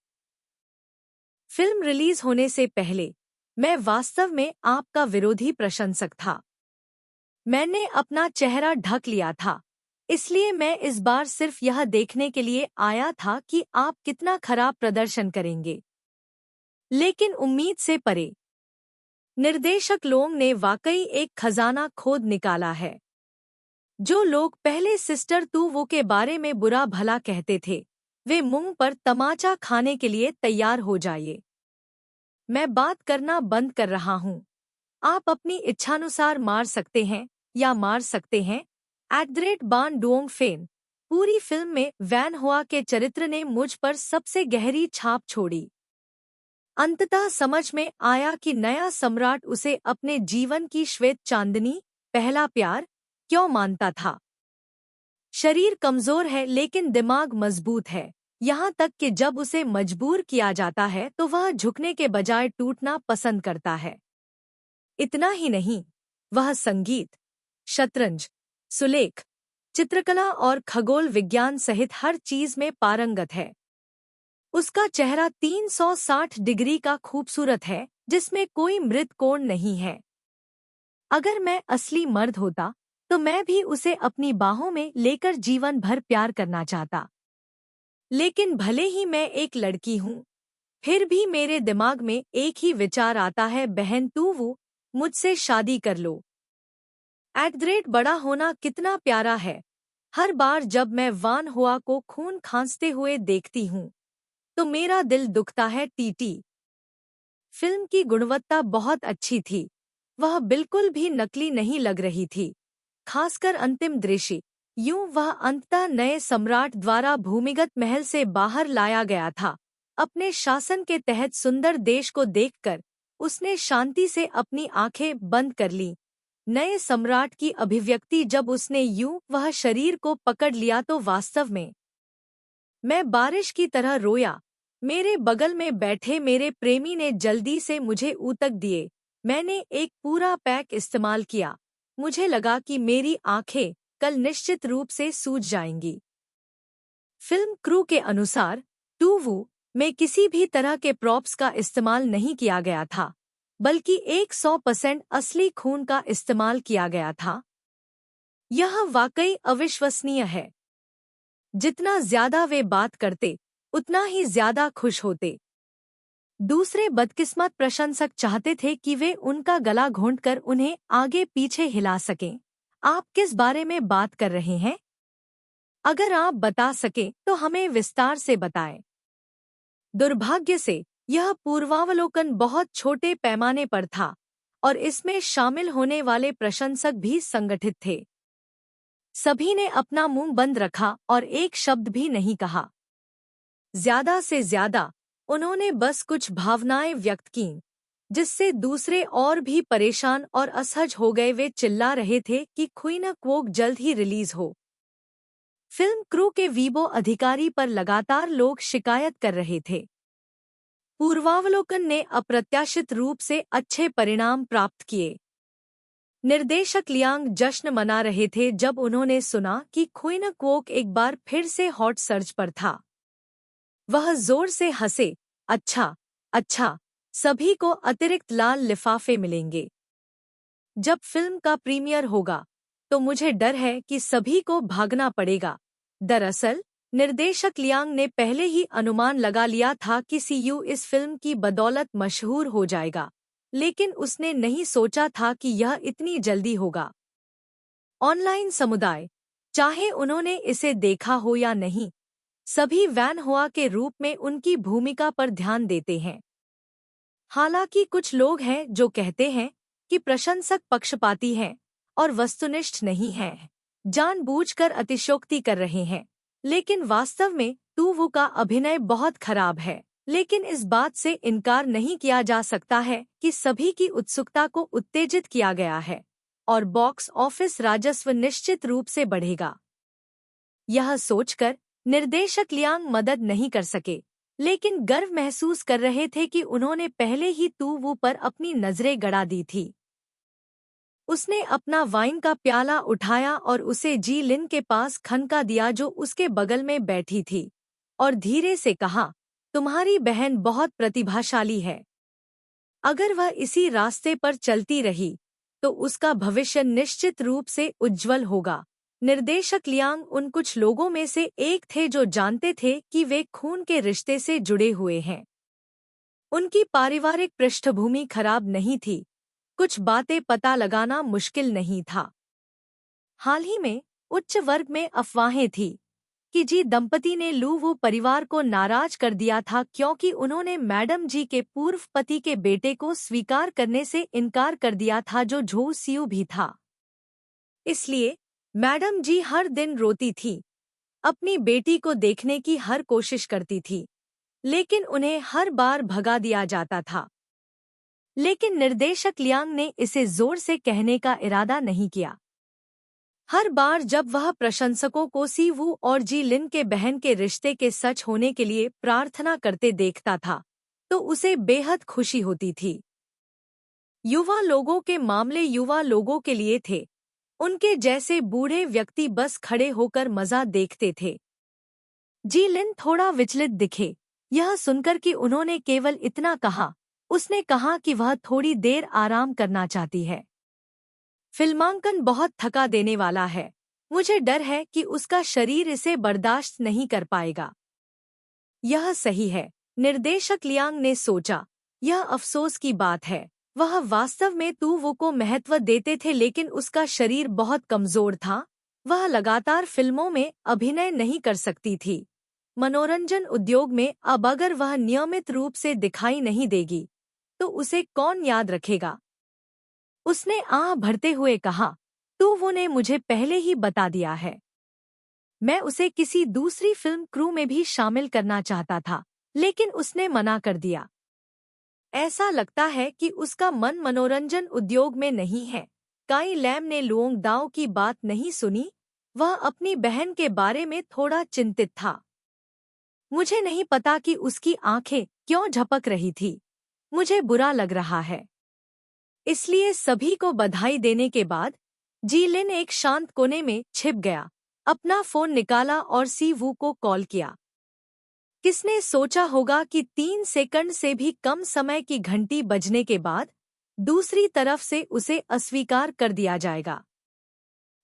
फिल्म रिलीज होने से पहले मैं वास्तव में आपका विरोधी प्रशंसक था। मैंने अपना चेहरा ढक लिया था, इसलिए मैं इस बार सिर्फ यह देखने के लिए आया था कि आप कितना खराब प्रदर्शन करेंगे। लेकिन उम्मीद से परे, निर्देशक लोंग ने वाकई एक खजाना खोद निकाला है। जो लोग पहले सिस्टर टू वो के बारे में बुरा भला कहते थे, वे मुंह पर तमाचा खाने के लिए तैयार हो जाइए। मैं बात करना बंद कर रहा हूं। आप अपनी इच्छानुसार मार सकते हैं या मार सकते हैं। @बान डुओंग फेन। पूरी फिल्म में वैन हुआ के चरित्र ने मुझ पर सबसे गहरी छाप छोड़ी। अंततः समझ में आया कि नया सम्राट उसे अपने जीवन की श्वेत चांदनी, पहला प्यार, क्यों मानता था। शरीर कमजोर है लेकिन दिमाग मजबूत है, यहाँ तक कि जब उसे मजबूर किया जाता है तो वह झुकने के बजाय टूटना पसंद करता है। इतना ही नहीं, वह संगीत, शतरंज, सुलेख, चित्रकला और खगोल विज्ञान सहित हर चीज में पारंगत है। उसका चेहरा 360 डिग्री का खूबसूरत है, जिसमें कोई मृत कोण नहीं है। अगर मैं असली मर्द होता तो मैं भी उसे अपनी बाहों में लेकर जीवन भर प्यार करना चाहता। लेकिन भले ही मैं एक लड़की हूँ, फिर भी मेरे दिमाग में एक ही विचार आता है, बहन टू वू, मुझसे शादी कर लो। बड़ा होना कितना प्यारा है। हर बार जब मैं वान हुआ को खून खांसते हुए देखती हूँ तो मेरा दिल दुखता है। टीटी। फिल्म की गुणवत्ता बहुत अच्छी थी। वह बिल्कुल भी नकली नहीं लग रही थी, खासकर अंतिम दृश्य। यूं वह अंततः नए सम्राट द्वारा भूमिगत महल से बाहर लाया गया था। अपने शासन के तहत सुंदर देश को देखकर उसने शांति से अपनी आंखें बंद कर लीं। नए सम्राट की अभिव्यक्ति जब उसने यूं वह शरीर को पकड़ लिया तो वास्तव में मैं बारिश की तरह रोया। मेरे बगल में बैठे मेरे प्रेमी ने जल्दी से मुझे ऊतक दिए। मैंने एक पूरा पैक इस्तेमाल किया। मुझे लगा कि मेरी आंखें कल निश्चित रूप से सूज जाएंगी। फिल्म क्रू के अनुसार टू वू में किसी भी तरह के प्रॉप्स का इस्तेमाल नहीं किया गया था, बल्कि 100% असली खून का इस्तेमाल किया गया था। यह वाकई अविश्वसनीय है। जितना ज्यादा वे बात करते, उतना ही ज्यादा खुश होते। दूसरे बदकिस्मत प्रशंसक चाहते थे कि वे उनका गला घोंटकर उन्हें आगे पीछे हिला सकें। आप किस बारे में बात कर रहे हैं? अगर आप बता सकें तो हमें विस्तार से बताएं। दुर्भाग्य से यह पूर्वावलोकन बहुत छोटे पैमाने पर था और इसमें शामिल होने वाले प्रशंसक भी संगठित थे। सभी ने अपना मुंह बंद रखा और एक शब्द भी नहीं कहा। ज्यादा से ज्यादा उन्होंने बस कुछ भावनाएं व्यक्त कीं, जिससे दूसरे और भी परेशान और असहज हो गए। वे चिल्ला रहे थे कि क्वीन क्वोक जल्द ही रिलीज हो। फिल्म क्रू के वीबो अधिकारी पर लगातार लोग शिकायत कर रहे थे। पूर्वावलोकन ने अप्रत्याशित रूप से अच्छे परिणाम प्राप्त किए। निर्देशक लियांग जश्न मना रहे थे जब उन्होंने सुना कि क्वीन क्वोक एक बार फिर से हॉट सर्च पर था। वह जोर से हंसे। अच्छा, अच्छा, सभी को अतिरिक्त लाल लिफाफे मिलेंगे। जब फिल्म का प्रीमियर होगा तो मुझे डर है कि सभी को भागना पड़ेगा। दरअसल निर्देशक लियांग ने पहले ही अनुमान लगा लिया था कि सीयू इस फिल्म की बदौलत मशहूर हो जाएगा, लेकिन उसने नहीं सोचा था कि यह इतनी जल्दी होगा। ऑनलाइन समुदाय, चाहे उन्होंने इसे देखा हो या नहीं, सभी वैन हुआ के रूप में उनकी भूमिका पर ध्यान देते हैं। हालांकि कुछ लोग हैं जो कहते हैं कि प्रशंसक पक्षपाती हैं और वस्तुनिष्ठ नहीं हैं, जानबूझकर अतिशयोक्ति कर रहे हैं। लेकिन वास्तव में तू वो का अभिनय बहुत खराब है। लेकिन इस बात से इनकार नहीं किया जा सकता है कि सभी की उत्सुकता को उत्तेजित किया गया है और बॉक्स ऑफिस राजस्व निश्चित रूप से बढ़ेगा। यह सोचकर निर्देशक लियांग मदद नहीं कर सके, लेकिन गर्व महसूस कर रहे थे कि उन्होंने पहले ही तू वो पर अपनी नजरें गड़ा दी थी। उसने अपना वाइन का प्याला उठाया और उसे जी लिन के पास खनका दिया जो उसके बगल में बैठी थी, और धीरे से कहा, तुम्हारी बहन बहुत प्रतिभाशाली है। अगर वह इसी रास्ते पर चलती रही तो उसका भविष्य निश्चित रूप से उज्जवल होगा। निर्देशक लियांग उन कुछ लोगों में से एक थे जो जानते थे कि वे खून के रिश्ते से जुड़े हुए हैं। उनकी पारिवारिक पृष्ठभूमि खराब नहीं थी, कुछ बातें पता लगाना मुश्किल नहीं था। हाल ही में उच्च वर्ग में अफवाहें थी कि जी दंपति ने लू वो परिवार को नाराज कर दिया था क्योंकि उन्होंने मैडम जी के पूर्व पति के बेटे को स्वीकार करने से इनकार कर दिया था जो झो सियू भी था। इसलिए मैडम जी हर दिन रोती थी, अपनी बेटी को देखने की हर कोशिश करती थी, लेकिन उन्हें हर बार भगा दिया जाता था। लेकिन निर्देशक लियांग ने इसे जोर से कहने का इरादा नहीं किया। हर बार जब वह प्रशंसकों को सी वू और जी लिन के बहन के रिश्ते के सच होने के लिए प्रार्थना करते देखता था तो उसे बेहद खुशी होती थी। युवा लोगों के मामले युवा लोगों के लिए थे। उनके जैसे बूढ़े व्यक्ति बस खड़े होकर मजा देखते थे। जी लिन थोड़ा विचलित दिखे, यह सुनकर कि उन्होंने केवल इतना कहा। उसने कहा कि वह थोड़ी देर आराम करना चाहती है। फिल्मांकन बहुत थका देने वाला है। मुझे डर है कि उसका शरीर इसे बर्दाश्त नहीं कर पाएगा। यह सही है, निर्देशक लियांग ने सोचा। यह अफसोस की बात है। वह वास्तव में तू वो को महत्व देते थे लेकिन उसका शरीर बहुत कमजोर था। वह लगातार फिल्मों में अभिनय नहीं कर सकती थी। मनोरंजन उद्योग में अब अगर वह नियमित रूप से दिखाई नहीं देगी तो उसे कौन याद रखेगा। उसने आह भरते हुए कहा, तू वो ने मुझे पहले ही बता दिया है। मैं उसे किसी दूसरी फिल्म क्रू में भी शामिल करना चाहता था, लेकिन उसने मना कर दिया। ऐसा लगता है कि उसका मन मनोरंजन उद्योग में नहीं है। काई लैम ने लुओंग दाओ की बात नहीं सुनी। वह अपनी बहन के बारे में थोड़ा चिंतित था। मुझे नहीं पता कि उसकी आंखें क्यों झपक रही थी। मुझे बुरा लग रहा है। इसलिए सभी को बधाई देने के बाद जी लिन एक शांत कोने में छिप गया, अपना फोन निकाला और सी वू को कॉल किया। किसने सोचा होगा कि 3 सेकंड से भी कम समय की घंटी बजने के बाद दूसरी तरफ से उसे अस्वीकार कर दिया जाएगा।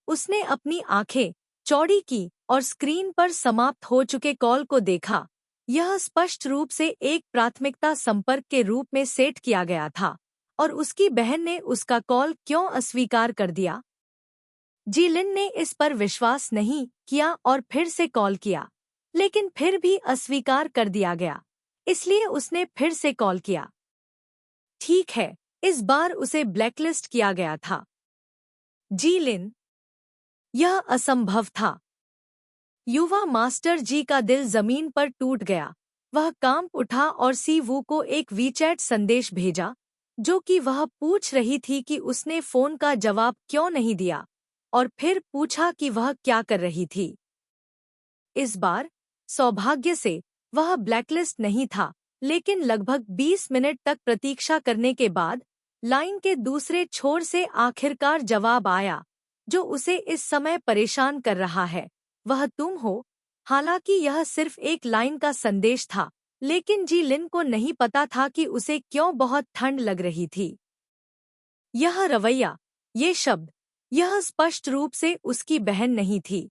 उसने अपनी आंखें चौड़ी की और स्क्रीन पर समाप्त हो चुके कॉल को देखा। यह स्पष्ट रूप से एक प्राथमिकता संपर्क के रूप में सेट किया गया था और उसकी बहन ने उसका कॉल क्यों अस्वीकार कर दिया। जी लिन ने इस पर विश्वास नहीं किया और फिर से कॉल किया, लेकिन फिर भी अस्वीकार कर दिया गया। इसलिए उसने फिर से कॉल किया। ठीक है, इस बार उसे ब्लैकलिस्ट किया गया था। जी लिन, यह असंभव था। युवा मास्टर जी का दिल जमीन पर टूट गया। वह कांप उठा और सी वू को एक वीचैट संदेश भेजा, जो कि वह पूछ रही थी कि उसने फोन का जवाब क्यों नहीं दिया, और फिर पूछा कि वह क्या कर रही थी। इस बार सौभाग्य से वह ब्लैकलिस्ट नहीं था, लेकिन लगभग 20 मिनट तक प्रतीक्षा करने के बाद लाइन के दूसरे छोर से आखिरकार जवाब आया, जो उसे इस समय परेशान कर रहा है। वह तुम हो। हालांकि यह सिर्फ एक लाइन का संदेश था, लेकिन जी लिन को नहीं पता था कि उसे क्यों बहुत ठंड लग रही थी। यह रवैया, ये शब्द, यह स्पष्ट रूप से उसकी बहन नहीं थी।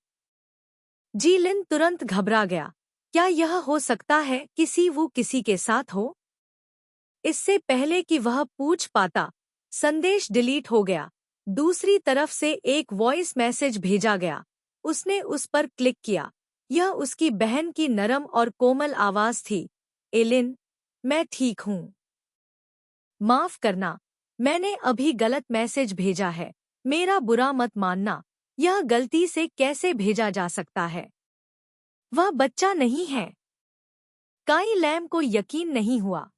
जी लिन तुरंत घबरा गया। क्या यह हो सकता है कि वो किसी के साथ हो? इससे पहले कि वह पूछ पाता, संदेश डिलीट हो गया। दूसरी तरफ से एक वॉइस मैसेज भेजा गया। उसने उस पर क्लिक किया। यह उसकी बहन की नरम और कोमल आवाज थी। एलिन, मैं ठीक हूँ। माफ करना, मैंने अभी गलत मैसेज भेजा है। मेरा बुरा मत मानना, यह गलती से कैसे भेजा जा सकता है? वह बच्चा नहीं है। काई लैम को यकीन नहीं हुआ।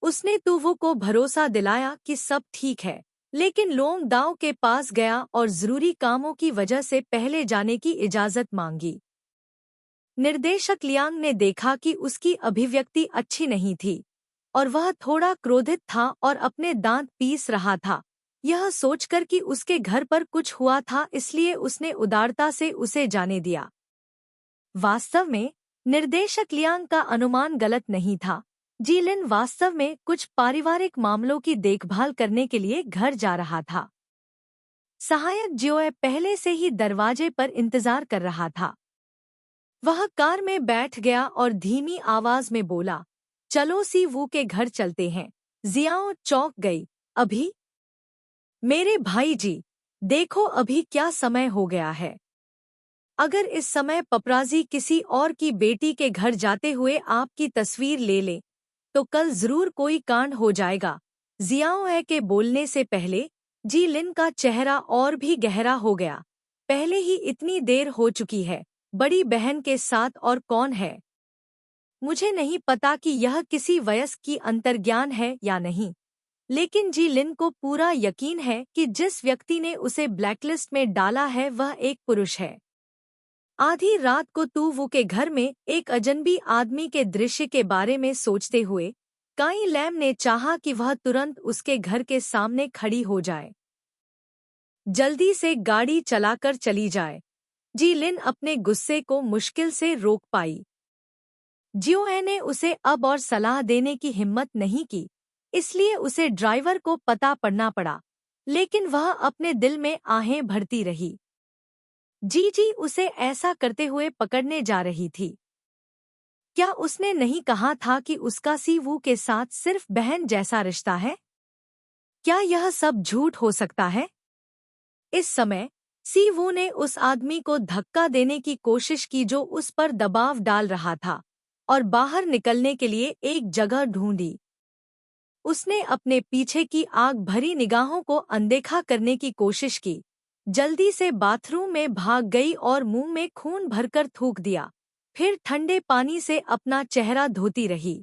उसने तुवो को भरोसा दिलाया कि सब ठीक है, लेकिन लोंग दाओ के पास गया और जरूरी कामों की वजह से पहले जाने की इजाजत मांगी। निर्देशक लियांग ने देखा कि उसकी अभिव्यक्ति अच्छी नहीं थी और वह थोड़ा क्रोधित था और अपने दांत पीस रहा था, यह सोचकर कि उसके घर पर कुछ हुआ था, इसलिए उसने उदारता से उसे जाने दिया। वास्तव में निर्देशक लियांग का अनुमान गलत नहीं था। जीलिन वास्तव में कुछ पारिवारिक मामलों की देखभाल करने के लिए घर जा रहा था। सहायक जियोए पहले से ही दरवाजे पर इंतजार कर रहा था। वह कार में बैठ गया और धीमी आवाज में बोला, चलो सी वू के घर चलते हैं। जियाओ चौंक गई। अभी? मेरे भाई जी, देखो अभी क्या समय हो गया है। अगर इस समय पपराजी किसी और की बेटी के घर जाते हुए आपकी तस्वीर ले ले, तो कल जरूर कोई कांड हो जाएगा। जियाओ के बोलने से पहले जी लिन का चेहरा और भी गहरा हो गया। पहले ही इतनी देर हो चुकी है, बड़ी बहन के साथ और कौन है? मुझे नहीं पता कि यह किसी वयस्क की अंतर्ज्ञान है या नहीं, लेकिन जी लिन को पूरा यकीन है कि जिस व्यक्ति ने उसे ब्लैकलिस्ट में डाला है वह एक पुरुष है। आधी रात को तुवु के घर में एक अजनबी आदमी के दृश्य के बारे में सोचते हुए काई लैम ने चाहा कि वह तुरंत उसके घर के सामने खड़ी हो जाए, जल्दी से गाड़ी चलाकर चली जाए। जी लिन अपने गुस्से को मुश्किल से रोक पाई। जियोए ने उसे अब और सलाह देने की हिम्मत नहीं की, इसलिए उसे ड्राइवर को पता पढ़ना पड़ा, लेकिन वह अपने दिल में आहें भरती रही। जी उसे ऐसा करते हुए पकड़ने जा रही थी। क्या उसने नहीं कहा था कि उसका सी वू के साथ सिर्फ बहन जैसा रिश्ता है? क्या यह सब झूठ हो सकता है? इस समय सी वू ने उस आदमी को धक्का देने की कोशिश की जो उस पर दबाव डाल रहा था, और बाहर निकलने के लिए एक जगह ढूंढी। उसने अपने पीछे की आग भरी निगाहों को अनदेखा करने की कोशिश की, जल्दी से बाथरूम में भाग गई और मुंह में खून भरकर थूक दिया, फिर ठंडे पानी से अपना चेहरा धोती रही।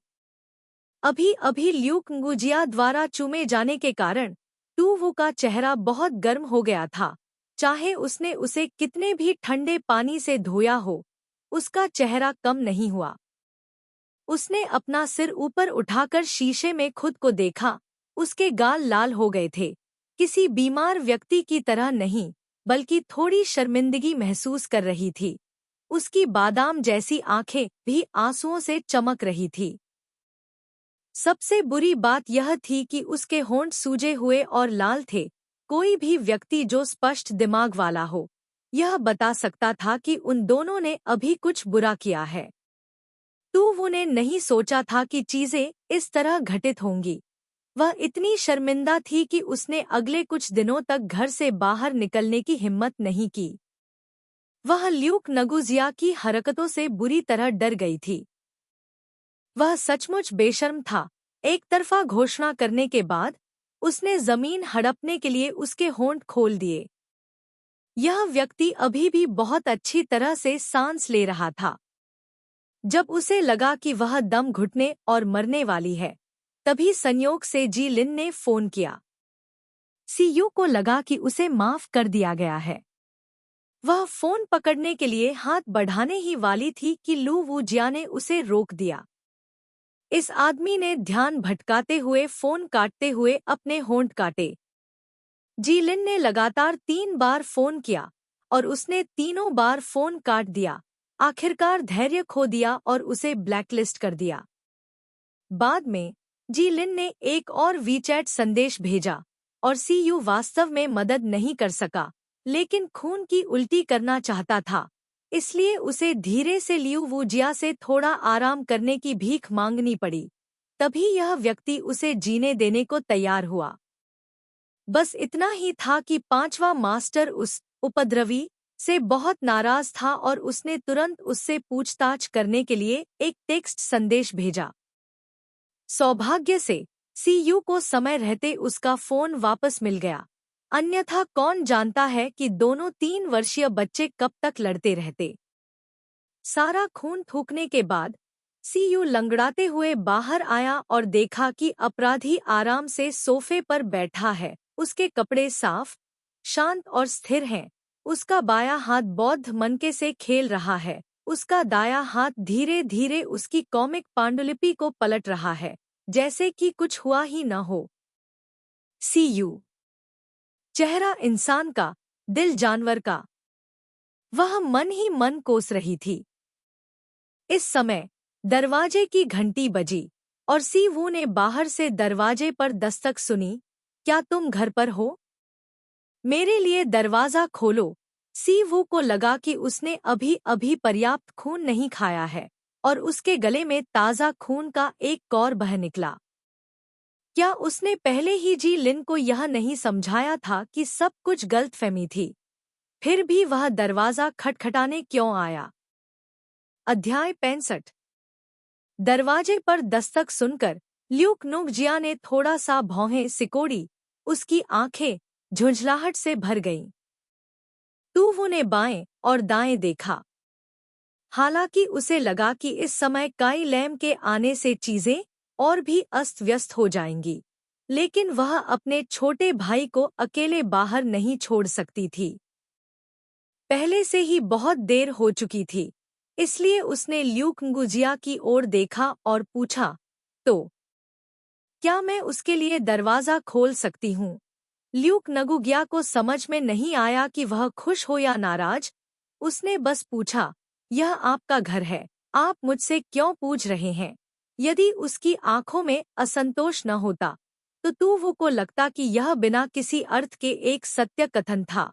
अभी अभी ल्यूक nguजिया द्वारा चूमे जाने के कारण तुवु का चेहरा बहुत गर्म हो गया था। चाहे उसने उसे कितने भी ठंडे पानी से धोया हो, उसका चेहरा कम नहीं हुआ। उसने अपना सिर ऊपर उठाकर शीशे में खुद को देखा। उसके गाल लाल हो गए थे, किसी बीमार व्यक्ति की तरह नहीं, बल्कि थोड़ी शर्मिंदगी महसूस कर रही थी। उसकी बादाम जैसी आंखें भी आंसुओं से चमक रही थी। सबसे बुरी बात यह थी कि उसके होंठ सूजे हुए और लाल थे। कोई भी व्यक्ति जो स्पष्ट दिमाग वाला हो, यह बता सकता था कि उन दोनों ने अभी कुछ बुरा किया है। तुवु ने नहीं सोचा था कि चीजें इस तरह घटित होंगी। वह इतनी शर्मिंदा थी कि उसने अगले कुछ दिनों तक घर से बाहर निकलने की हिम्मत नहीं की। वह ल्यूक nguजिया की हरकतों से बुरी तरह डर गई थी। वह सचमुच बेशर्म था। एक तरफा घोषणा करने के बाद उसने जमीन हड़पने के लिए उसके होंठ खोल दिए। यह व्यक्ति अभी भी बहुत अच्छी तरह से सांस ले रहा था। जब उसे लगा कि वह दम घुटने और मरने वाली है, तभी संयोग से जी लिन ने फोन किया। सीयू को लगा कि उसे माफ कर दिया गया है। वह फोन पकड़ने के लिए हाथ बढ़ाने ही वाली थी कि लू वू जिया ने उसे रोक दिया। इस आदमी ने ध्यान भटकाते हुए फोन काटते हुए अपने होंठ काटे। जी लिन ने लगातार 3 बार फोन किया और उसने तीनों बार फोन काट दिया। आखिरकार धैर्य खो दिया और उसे ब्लैकलिस्ट कर दिया। बाद में जी लिन ने एक और वीचैट संदेश भेजा और सीयू वास्तव में मदद नहीं कर सका, लेकिन खून की उल्टी करना चाहता था, इसलिए उसे धीरे से लियू वू जिया से थोड़ा आराम करने की भीख मांगनी पड़ी। तभी यह व्यक्ति उसे जीने देने को तैयार हुआ। बस इतना ही था कि 5वां मास्टर उस उपद्रवी से बहुत नाराज था और उसने तुरंत उससे पूछताछ करने के लिए एक टेक्स्ट संदेश भेजा। सौभाग्य से सीयू को समय रहते उसका फोन वापस मिल गया, अन्यथा कौन जानता है कि दोनों 3 वर्षीय बच्चे कब तक लड़ते रहते। सारा खून थूकने के बाद सीयू लंगड़ाते हुए बाहर आया और देखा कि अपराधी आराम से सोफे पर बैठा है। उसके कपड़े साफ, शांत और स्थिर हैं। उसका बायां हाथ बौद्ध मनके से खेल रहा है। उसका दायां हाथ धीरे धीरे उसकी कॉमिक पांडुलिपि को पलट रहा है, जैसे कि कुछ हुआ ही न हो। सीयू चेहरा इंसान का, दिल जानवर का। वह मन ही मन कोस रही थी। इस समय दरवाजे की घंटी बजी और सीवू ने बाहर से दरवाजे पर दस्तक सुनी। क्या तुम घर पर हो? मेरे लिए दरवाजा खोलो। सीवू को लगा कि उसने अभी अभी पर्याप्त खून नहीं खाया है और उसके गले में ताज़ा खून का एक कौर बह निकला। क्या उसने पहले ही जी लिन को यह नहीं समझाया था कि सब कुछ गलतफहमी थी? फिर भी वह दरवाजा खटखटाने क्यों आया? अध्याय 65। दरवाजे पर दस्तक सुनकर ल्यूक नुंगजिया ने थोड़ा सा भौहें सिकोड़ी। उसकी आंखें झुंझलाहट से भर गईं। तूवू ने बाएं और दाएं देखा। हालांकि उसे लगा कि इस समय काई लैम के आने से चीजें और भी अस्त व्यस्त हो जाएंगी, लेकिन वह अपने छोटे भाई को अकेले बाहर नहीं छोड़ सकती थी। पहले से ही बहुत देर हो चुकी थी, इसलिए उसने ल्यूक नुंगजिया की ओर देखा और पूछा, तो क्या मैं उसके लिए दरवाजा खोल सकती हूँ? ल्यूक नुंगजिया को समझ में नहीं आया कि वह खुश हो या नाराज। उसने बस पूछा, यह आपका घर है, आप मुझसे क्यों पूछ रहे हैं? यदि उसकी आंखों में असंतोष न होता तो तूवू को लगता कि यह बिना किसी अर्थ के एक सत्य कथन था।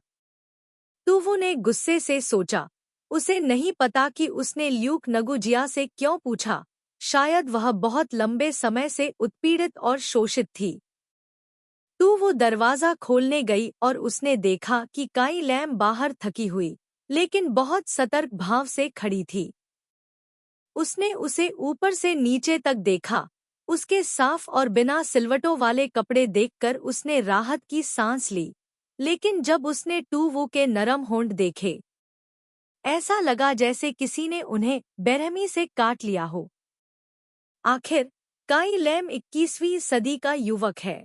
तूवू ने गुस्से से सोचा, उसे नहीं पता कि उसने ल्यूक नुंगजिया से क्यों पूछा। शायद वह बहुत लंबे समय से उत्पीड़ित और शोषित थी। तूवू दरवाजा खोलने गई और उसने देखा कि काई लैम बाहर थकी हुई लेकिन बहुत सतर्क भाव से खड़ी थी। उसने उसे ऊपर से नीचे तक देखा। उसके साफ और बिना सिलवटों वाले कपड़े देखकर उसने राहत की सांस ली, लेकिन जब उसने तूवू के नरम होंठ देखे, ऐसा लगा जैसे किसी ने उन्हें बेरहमी से काट लिया हो। आखिर काई लैम 21वीं सदी का युवक है।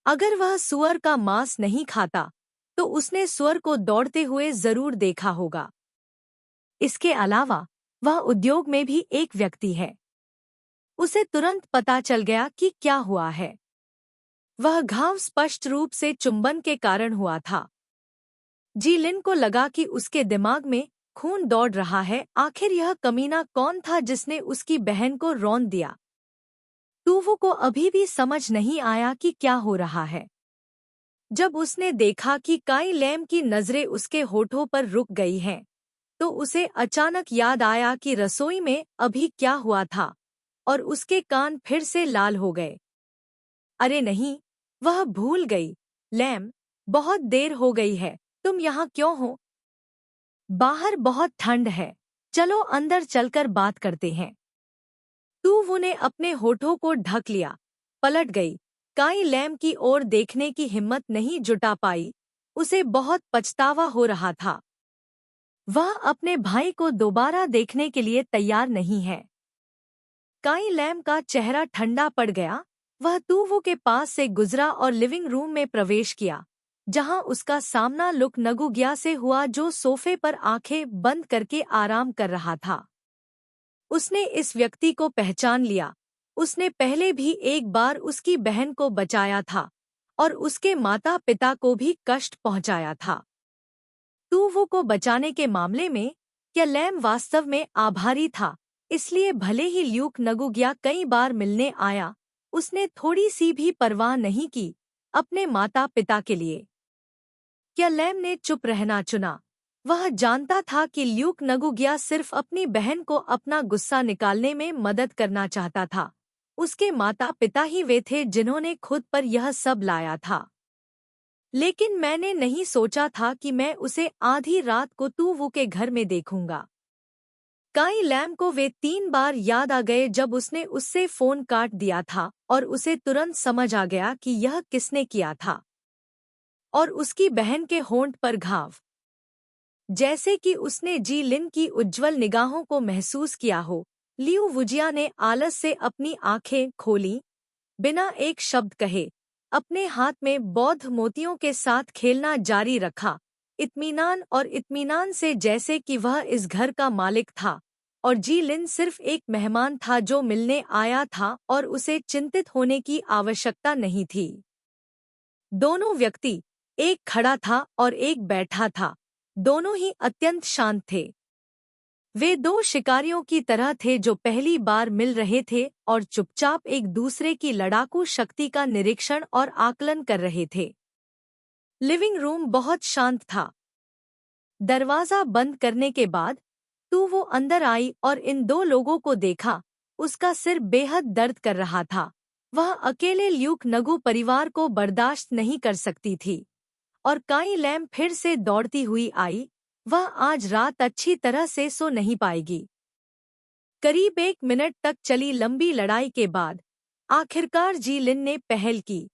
अगर वह सुअर का मांस नहीं खाता तो उसने सुअर को दौड़ते हुए जरूर देखा होगा। इसके अलावा वह उद्योग में भी एक व्यक्ति है। उसे तुरंत पता चल गया कि क्या हुआ है। वह घाव स्पष्ट रूप से चुंबन के कारण हुआ था। जी लिन को लगा कि उसके दिमाग में खून दौड़ रहा है। आखिर यह कमीना कौन था जिसने उसकी बहन को रौंद दिया? तूवू को अभी भी समझ नहीं आया कि क्या हो रहा है। जब उसने देखा कि काई लैम की नजरें उसके होठों पर रुक गई हैं, तो उसे अचानक याद आया कि रसोई में अभी क्या हुआ था और उसके कान फिर से लाल हो गए। अरे नहीं, वह भूल गई। लैम, बहुत देर हो गई है, तुम यहाँ क्यों हो? बाहर बहुत ठंड है, चलो अंदर चलकर बात करते हैं। तूवू ने अपने होठों को ढक लिया, पलट गई। काई लैम की ओर देखने की हिम्मत नहीं जुटा पाई। उसे बहुत पछतावा हो रहा था। वह अपने भाई को दोबारा देखने के लिए तैयार नहीं है। काई लैम का चेहरा ठंडा पड़ गया। वह तूवू के पास से गुजरा और लिविंग रूम में प्रवेश किया, जहां उसका सामना ल्यूक नुंगजिया से हुआ, जो सोफे पर आंखें बंद करके आराम कर रहा था। उसने इस व्यक्ति को पहचान लिया। उसने पहले भी एक बार उसकी बहन को बचाया था और उसके माता पिता को भी कष्ट पहुंचाया था। तूवू को बचाने के मामले में क्या लैम वास्तव में आभारी था? इसलिए भले ही ल्यूक नुंगजिया कई बार मिलने आया, उसने थोड़ी सी भी परवाह नहीं की अपने माता पिता के लिए। क्या लैम ने चुप रहना चुना? वह जानता था कि ल्यूक नुंगजिया सिर्फ अपनी बहन को अपना गुस्सा निकालने में मदद करना चाहता था। उसके माता पिता ही वे थे जिन्होंने खुद पर यह सब लाया था। लेकिन मैंने नहीं सोचा था कि मैं उसे आधी रात को तू वो के घर में देखूंगा। काई लैम को वे 3 बार याद आ गए जब उसने उससे फोन काट दिया था और उसे तुरंत समझ आ गया कि यह किसने किया था। और उसकी बहन के होंठ पर घाव, जैसे कि उसने जी लिन की उज्ज्वल निगाहों को महसूस किया हो। लियू वुजिया ने आलस से अपनी आंखें खोलीं, बिना एक शब्द कहे अपने हाथ में बौद्ध मोतियों के साथ खेलना जारी रखा, इत्मीनान और इत्मीनान से, जैसे कि वह इस घर का मालिक था और जी लिन सिर्फ एक मेहमान था जो मिलने आया था और उसे चिंतित होने की आवश्यकता नहीं थी। दोनों व्यक्ति, एक खड़ा था और एक बैठा था, दोनों ही अत्यंत शांत थे। वे दो शिकारियों की तरह थे जो पहली बार मिल रहे थे और चुपचाप एक दूसरे की लड़ाकू शक्ति का निरीक्षण और आकलन कर रहे थे। लिविंग रूम बहुत शांत था। दरवाजा बंद करने के बाद तू वो अंदर आई और इन दो लोगों को देखा। उसका सिर बेहद दर्द कर रहा था। वह अकेले ल्यूक नगु परिवार को बर्दाश्त नहीं कर सकती थी। और काई लैम फिर से दौड़ती हुई आई। वह आज रात अच्छी तरह से सो नहीं पाएगी। करीब 1 मिनट तक चली लंबी लड़ाई के बाद आखिरकार जी लिन ने पहल की।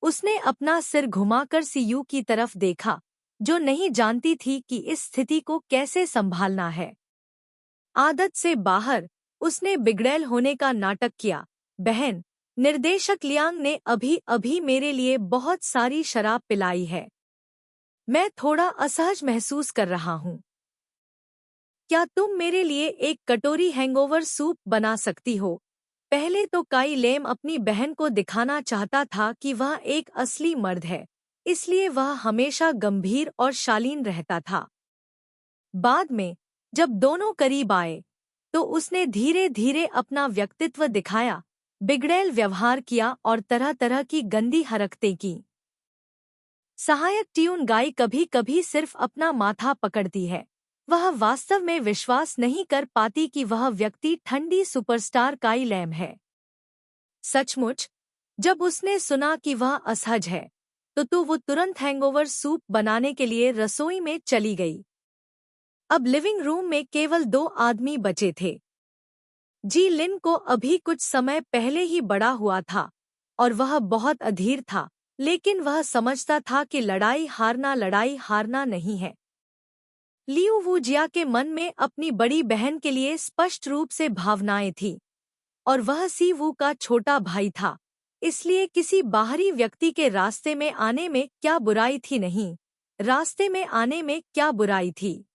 उसने अपना सिर घुमाकर सीयू की तरफ देखा, जो नहीं जानती थी कि इस स्थिति को कैसे संभालना है। आदत से बाहर उसने बिगड़ैल होने का नाटक किया। बहन, निर्देशक लियांग ने अभी अभी मेरे लिए बहुत सारी शराब पिलाई है। मैं थोड़ा असहज महसूस कर रहा हूँ। क्या तुम मेरे लिए एक कटोरी हैंगओवर सूप बना सकती हो? पहले तो काई लेम अपनी बहन को दिखाना चाहता था कि वह एक असली मर्द है, इसलिए वह हमेशा गंभीर और शालीन रहता था। बाद में जब दोनों करीब आए तो उसने धीरे धीरे अपना व्यक्तित्व दिखाया, बिगड़ैल व्यवहार किया और तरह तरह की गंदी हरकतें की। सहायक ट्यून गाय कभी कभी सिर्फ अपना माथा पकड़ती है। वह वास्तव में विश्वास नहीं कर पाती कि वह व्यक्ति ठंडी सुपरस्टार काई लैम है। सचमुच, जब उसने सुना कि वह असहज है तो वो तुरंत हैंगओवर सूप बनाने के लिए रसोई में चली गई। अब लिविंग रूम में केवल 2 आदमी बचे थे। जी लिन को अभी कुछ समय पहले ही बड़ा हुआ था और वह बहुत अधीर था, लेकिन वह समझता था कि लड़ाई हारना नहीं है। लियू वुजिया के मन में अपनी बड़ी बहन के लिए स्पष्ट रूप से भावनाएं थीं और वह सी वू का छोटा भाई था, इसलिए किसी बाहरी व्यक्ति के रास्ते में आने में क्या बुराई थी? नहीं, रास्ते में आने में क्या बुराई थी?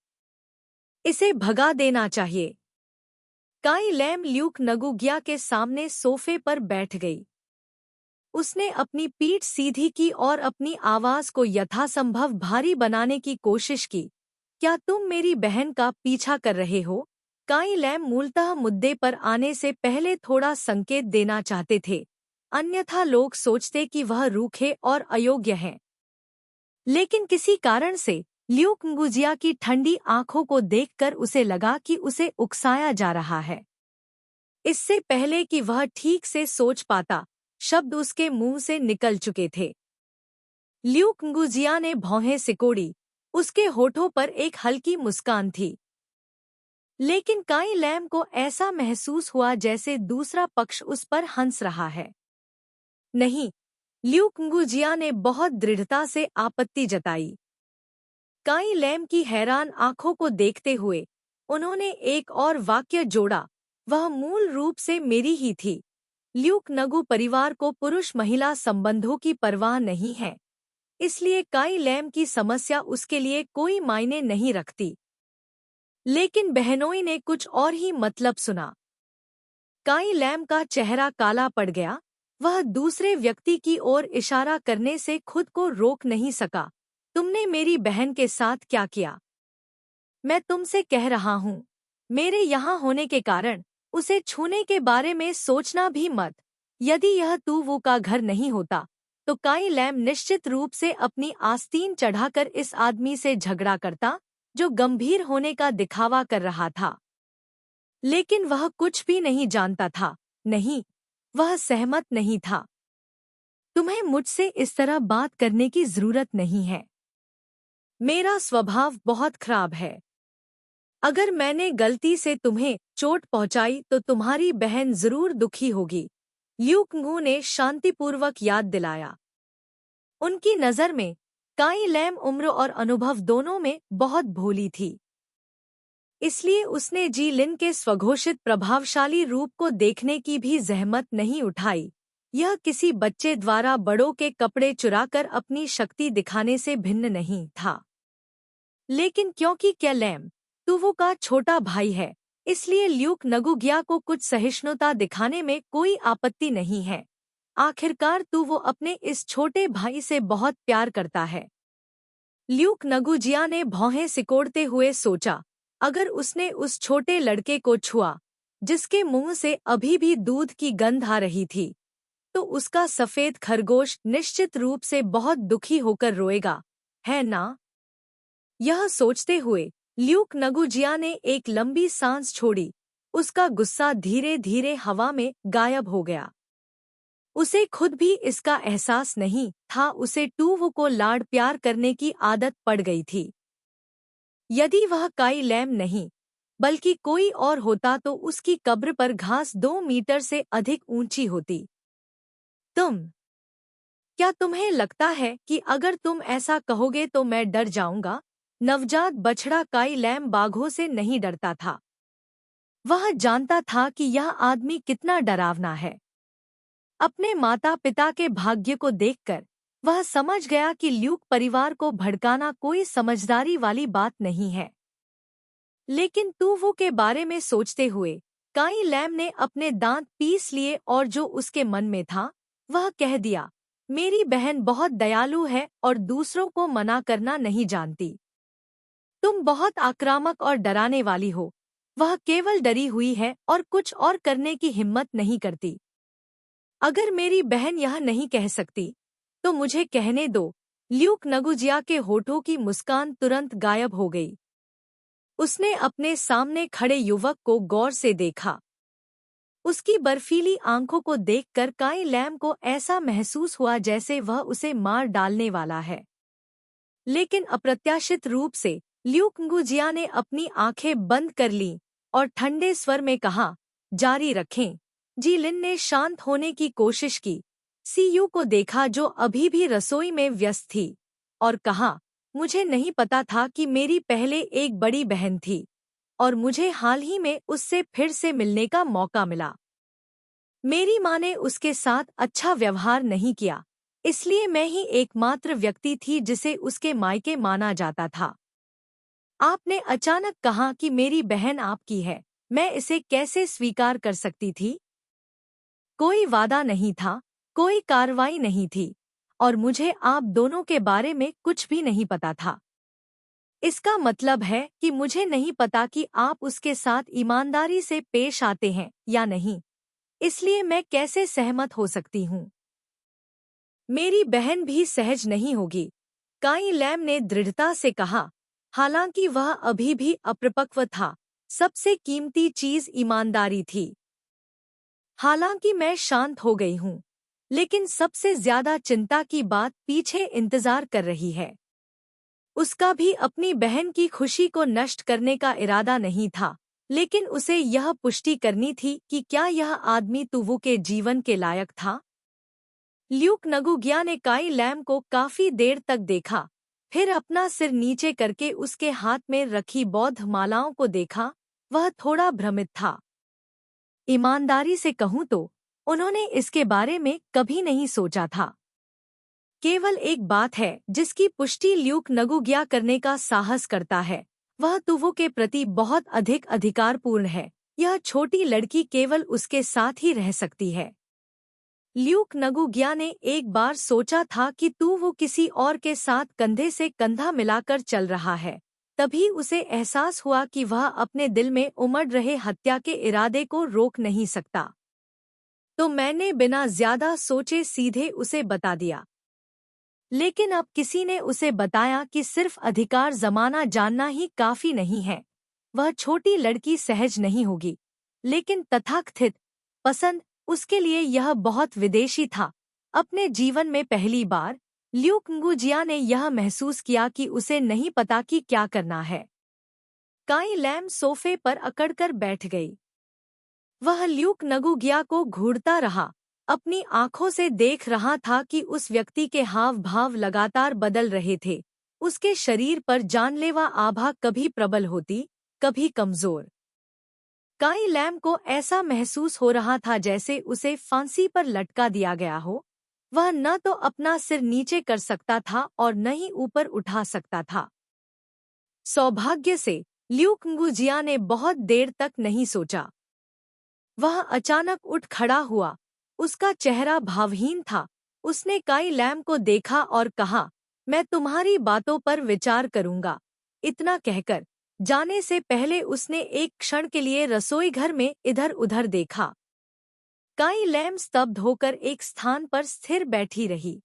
इसे भगा देना चाहिए। काई लैम ल्यूक नगुगिया के सामने सोफे पर बैठ गई। उसने अपनी पीठ सीधी की और अपनी आवाज को यथासंभव भारी बनाने की कोशिश की। क्या तुम मेरी बहन का पीछा कर रहे हो? काई लैम मूलतः मुद्दे पर आने से पहले थोड़ा संकेत देना चाहते थे, अन्यथा लोग सोचते कि वह रूखे और अयोग्य हैं। लेकिन किसी कारण से ल्यूक nguजिया की ठंडी आंखों को देखकर उसे लगा कि उसे उकसाया जा रहा है। इससे पहले कि वह ठीक से सोच पाता, शब्द उसके मुंह से निकल चुके थे। ल्यूक nguजिया ने भौहें सिकोड़ी। उसके होठों पर एक हल्की मुस्कान थी, लेकिन काई लैम को ऐसा महसूस हुआ जैसे दूसरा पक्ष उस पर हंस रहा है। नहीं, ल्यूक nguजिया ने बहुत दृढ़ता से आपत्ति जताई। काई लैम की हैरान आंखों को देखते हुए उन्होंने एक और वाक्य जोड़ा, वह मूल रूप से मेरी ही थी। ल्यूक नगु परिवार को पुरुष महिला संबंधों की परवाह नहीं है, इसलिए काई लैम की समस्या उसके लिए कोई मायने नहीं रखती। लेकिन बहनोई ने कुछ और ही मतलब सुना। काई लैम का चेहरा काला पड़ गया। वह दूसरे व्यक्ति की ओर इशारा करने से खुद को रोक नहीं सका। तुमने मेरी बहन के साथ क्या किया? मैं तुमसे कह रहा हूँ, मेरे यहाँ होने के कारण उसे छूने के बारे में सोचना भी मत। यदि यह तू वो का घर नहीं होता तो काई लैम निश्चित रूप से अपनी आस्तीन चढ़ाकर इस आदमी से झगड़ा करता जो गंभीर होने का दिखावा कर रहा था। लेकिन वह कुछ भी नहीं जानता था। नहीं, वह सहमत नहीं था। तुम्हें मुझसे इस तरह बात करने की जरूरत नहीं है। मेरा स्वभाव बहुत खराब है। अगर मैंने गलती से तुम्हें चोट पहुंचाई तो तुम्हारी बहन जरूर दुखी होगी, ल्यू कंगू ने शांतिपूर्वक याद दिलाया। उनकी नजर में काई लैम उम्र और अनुभव दोनों में बहुत भोली थी। इसलिए उसने जी लिन के स्वघोषित प्रभावशाली रूप को देखने की भी जहमत नहीं उठाई। यह किसी बच्चे द्वारा बड़ों के कपड़े चुराकर अपनी शक्ति दिखाने से भिन्न नहीं था। लेकिन क्योंकि क्या लैम तुवो का छोटा भाई है, इसलिए ल्यूक नगुगिया को कुछ सहिष्णुता दिखाने में कोई आपत्ति नहीं है। आखिरकार तुवो अपने इस छोटे भाई से बहुत प्यार करता है। ल्यूक नगुजिया ने भौहें सिकोड़ते हुए सोचा, अगर उसने उस छोटे लड़के को छुआ जिसके मुंह से अभी भी दूध की गंध आ रही थी, तो उसका सफेद खरगोश निश्चित रूप से बहुत दुखी होकर रोएगा, है ना? यह सोचते हुए ल्यूक नगुजिया ने एक लंबी सांस छोड़ी। उसका गुस्सा धीरे धीरे हवा में गायब हो गया। उसे खुद भी इसका एहसास नहीं था, उसे टूवो को लाड प्यार करने की आदत पड़ गई थी। यदि वह काई लैम नहीं बल्कि कोई और होता तो उसकी कब्र पर घास 2 मीटर से अधिक ऊंची होती। क्या तुम्हें लगता है कि अगर तुम ऐसा कहोगे तो मैं डर जाऊंगा? नवजात बछड़ा काई लैम बाघों से नहीं डरता था। वह जानता था कि यह आदमी कितना डरावना है। अपने माता पिता के भाग्य को देखकर वह समझ गया कि ल्यूक परिवार को भड़काना कोई समझदारी वाली बात नहीं है। लेकिन तुवो के बारे में सोचते हुए काई लैम ने अपने दांत पीस लिए और जो उसके मन में था वह कह दिया, मेरी बहन बहुत दयालु है और दूसरों को मना करना नहीं जानती। तुम बहुत आक्रामक और डराने वाली हो। वह केवल डरी हुई है और कुछ और करने की हिम्मत नहीं करती। अगर मेरी बहन यह नहीं कह सकती तो मुझे कहने दो। ल्यूक नगुजिया के होठों की मुस्कान तुरंत गायब हो गई। उसने अपने सामने खड़े युवक को गौर से देखा। उसकी बर्फीली आंखों को देखकर काई लैम को ऐसा महसूस हुआ जैसे वह उसे मार डालने वाला है। लेकिन अप्रत्याशित रूप से ल्यूक नगुजिया ने अपनी आंखें बंद कर लीं और ठंडे स्वर में कहा, जारी रखें। जी लिन ने शांत होने की कोशिश की। सीयू को देखा जो अभी भी रसोई में व्यस्त थी और कहा, मुझे नहीं पता था कि मेरी पहले एक बड़ी बहन थी और मुझे हाल ही में उससे फिर से मिलने का मौका मिला। मेरी माँ ने उसके साथ अच्छा व्यवहार नहीं किया, इसलिए मैं ही एकमात्र व्यक्ति थी जिसे उसके मायके माना जाता था। आपने अचानक कहा कि मेरी बहन आपकी है, मैं इसे कैसे स्वीकार कर सकती थी? कोई वादा नहीं था, कोई कार्रवाई नहीं थी और मुझे आप दोनों के बारे में कुछ भी नहीं पता था। इसका मतलब है कि मुझे नहीं पता कि आप उसके साथ ईमानदारी से पेश आते हैं या नहीं, इसलिए मैं कैसे सहमत हो सकती हूँ? मेरी बहन भी सहज नहीं होगी, काई लैम ने दृढ़ता से कहा। हालांकि वह अभी भी अपरिपक्व था, सबसे कीमती चीज ईमानदारी थी। हालांकि मैं शांत हो गई हूँ, लेकिन सबसे ज्यादा चिंता की बात पीछे इंतजार कर रही है। उसका भी अपनी बहन की खुशी को नष्ट करने का इरादा नहीं था, लेकिन उसे यह पुष्टि करनी थी कि क्या यह आदमी तुवो के जीवन के लायक था। ल्यूक नगुगिया ने काई लैम को काफी देर तक देखा, फिर अपना सिर नीचे करके उसके हाथ में रखी बौद्ध मालाओं को देखा। वह थोड़ा भ्रमित था। ईमानदारी से कहूँ तो उन्होंने इसके बारे में कभी नहीं सोचा था। केवल एक बात है जिसकी पुष्टि ल्यूक नगुगिया करने का साहस करता है, वह तुवो के प्रति बहुत अधिक अधिकारपूर्ण है। यह छोटी लड़की केवल उसके साथ ही रह सकती है। ल्यूक नगुगिया ने एक बार सोचा था कि तुवो किसी और के साथ कंधे से कंधा मिलाकर चल रहा है। तभी उसे एहसास हुआ कि वह अपने दिल में उमड़ रहे हत्या के इरादे को रोक नहीं सकता। तो मैंने बिना ज्यादा सोचे सीधे उसे बता दिया। लेकिन अब किसी ने उसे बताया कि सिर्फ अधिकार जमाना जानना ही काफी नहीं है। वह छोटी लड़की सहज नहीं होगी, लेकिन तथाकथित पसंद उसके लिए यह बहुत विदेशी था। अपने जीवन में पहली बार ल्यूक nguजिया ने यह महसूस किया कि उसे नहीं पता कि क्या करना है। काई लैम सोफे पर अकड़कर बैठ गई। वह ल्यूक nguजिया को घूरता रहा, अपनी आंखों से देख रहा था कि उस व्यक्ति के हाव भाव लगातार बदल रहे थे। उसके शरीर पर जानलेवा आभा कभी प्रबल होती, कभी कमजोर। काई लैम को ऐसा महसूस हो रहा था जैसे उसे फांसी पर लटका दिया गया हो। वह न तो अपना सिर नीचे कर सकता था और न ही ऊपर उठा सकता था। सौभाग्य से ल्यूक nguजिया ने बहुत देर तक नहीं सोचा। वह अचानक उठ खड़ा हुआ। उसका चेहरा भावहीन था। उसने काई लैम को देखा और कहा, मैं तुम्हारी बातों पर विचार करूंगा। इतना कहकर जाने से पहले उसने एक क्षण के लिए रसोई घर में इधर उधर देखा। काई लैम स्तब्ध होकर एक स्थान पर स्थिर बैठी रही।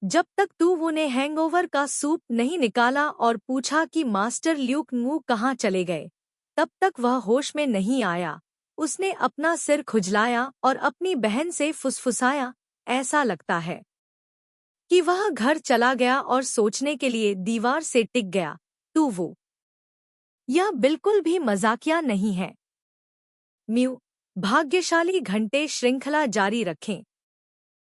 जब तक तू ने हैंगओवर का सूप नहीं निकाला और पूछा कि मास्टर ल्यूक ngू कहाँ चले गए, तब तक वह होश में नहीं आया। उसने अपना सिर खुजलाया और अपनी बहन से फुसफुसाया, ऐसा लगता है कि वह घर चला गया और सोचने के लिए दीवार से टिक गया। तू यह बिल्कुल भी मजाकिया नहीं है। म्यू भाग्यशाली घंटे श्रृंखला जारी रखें।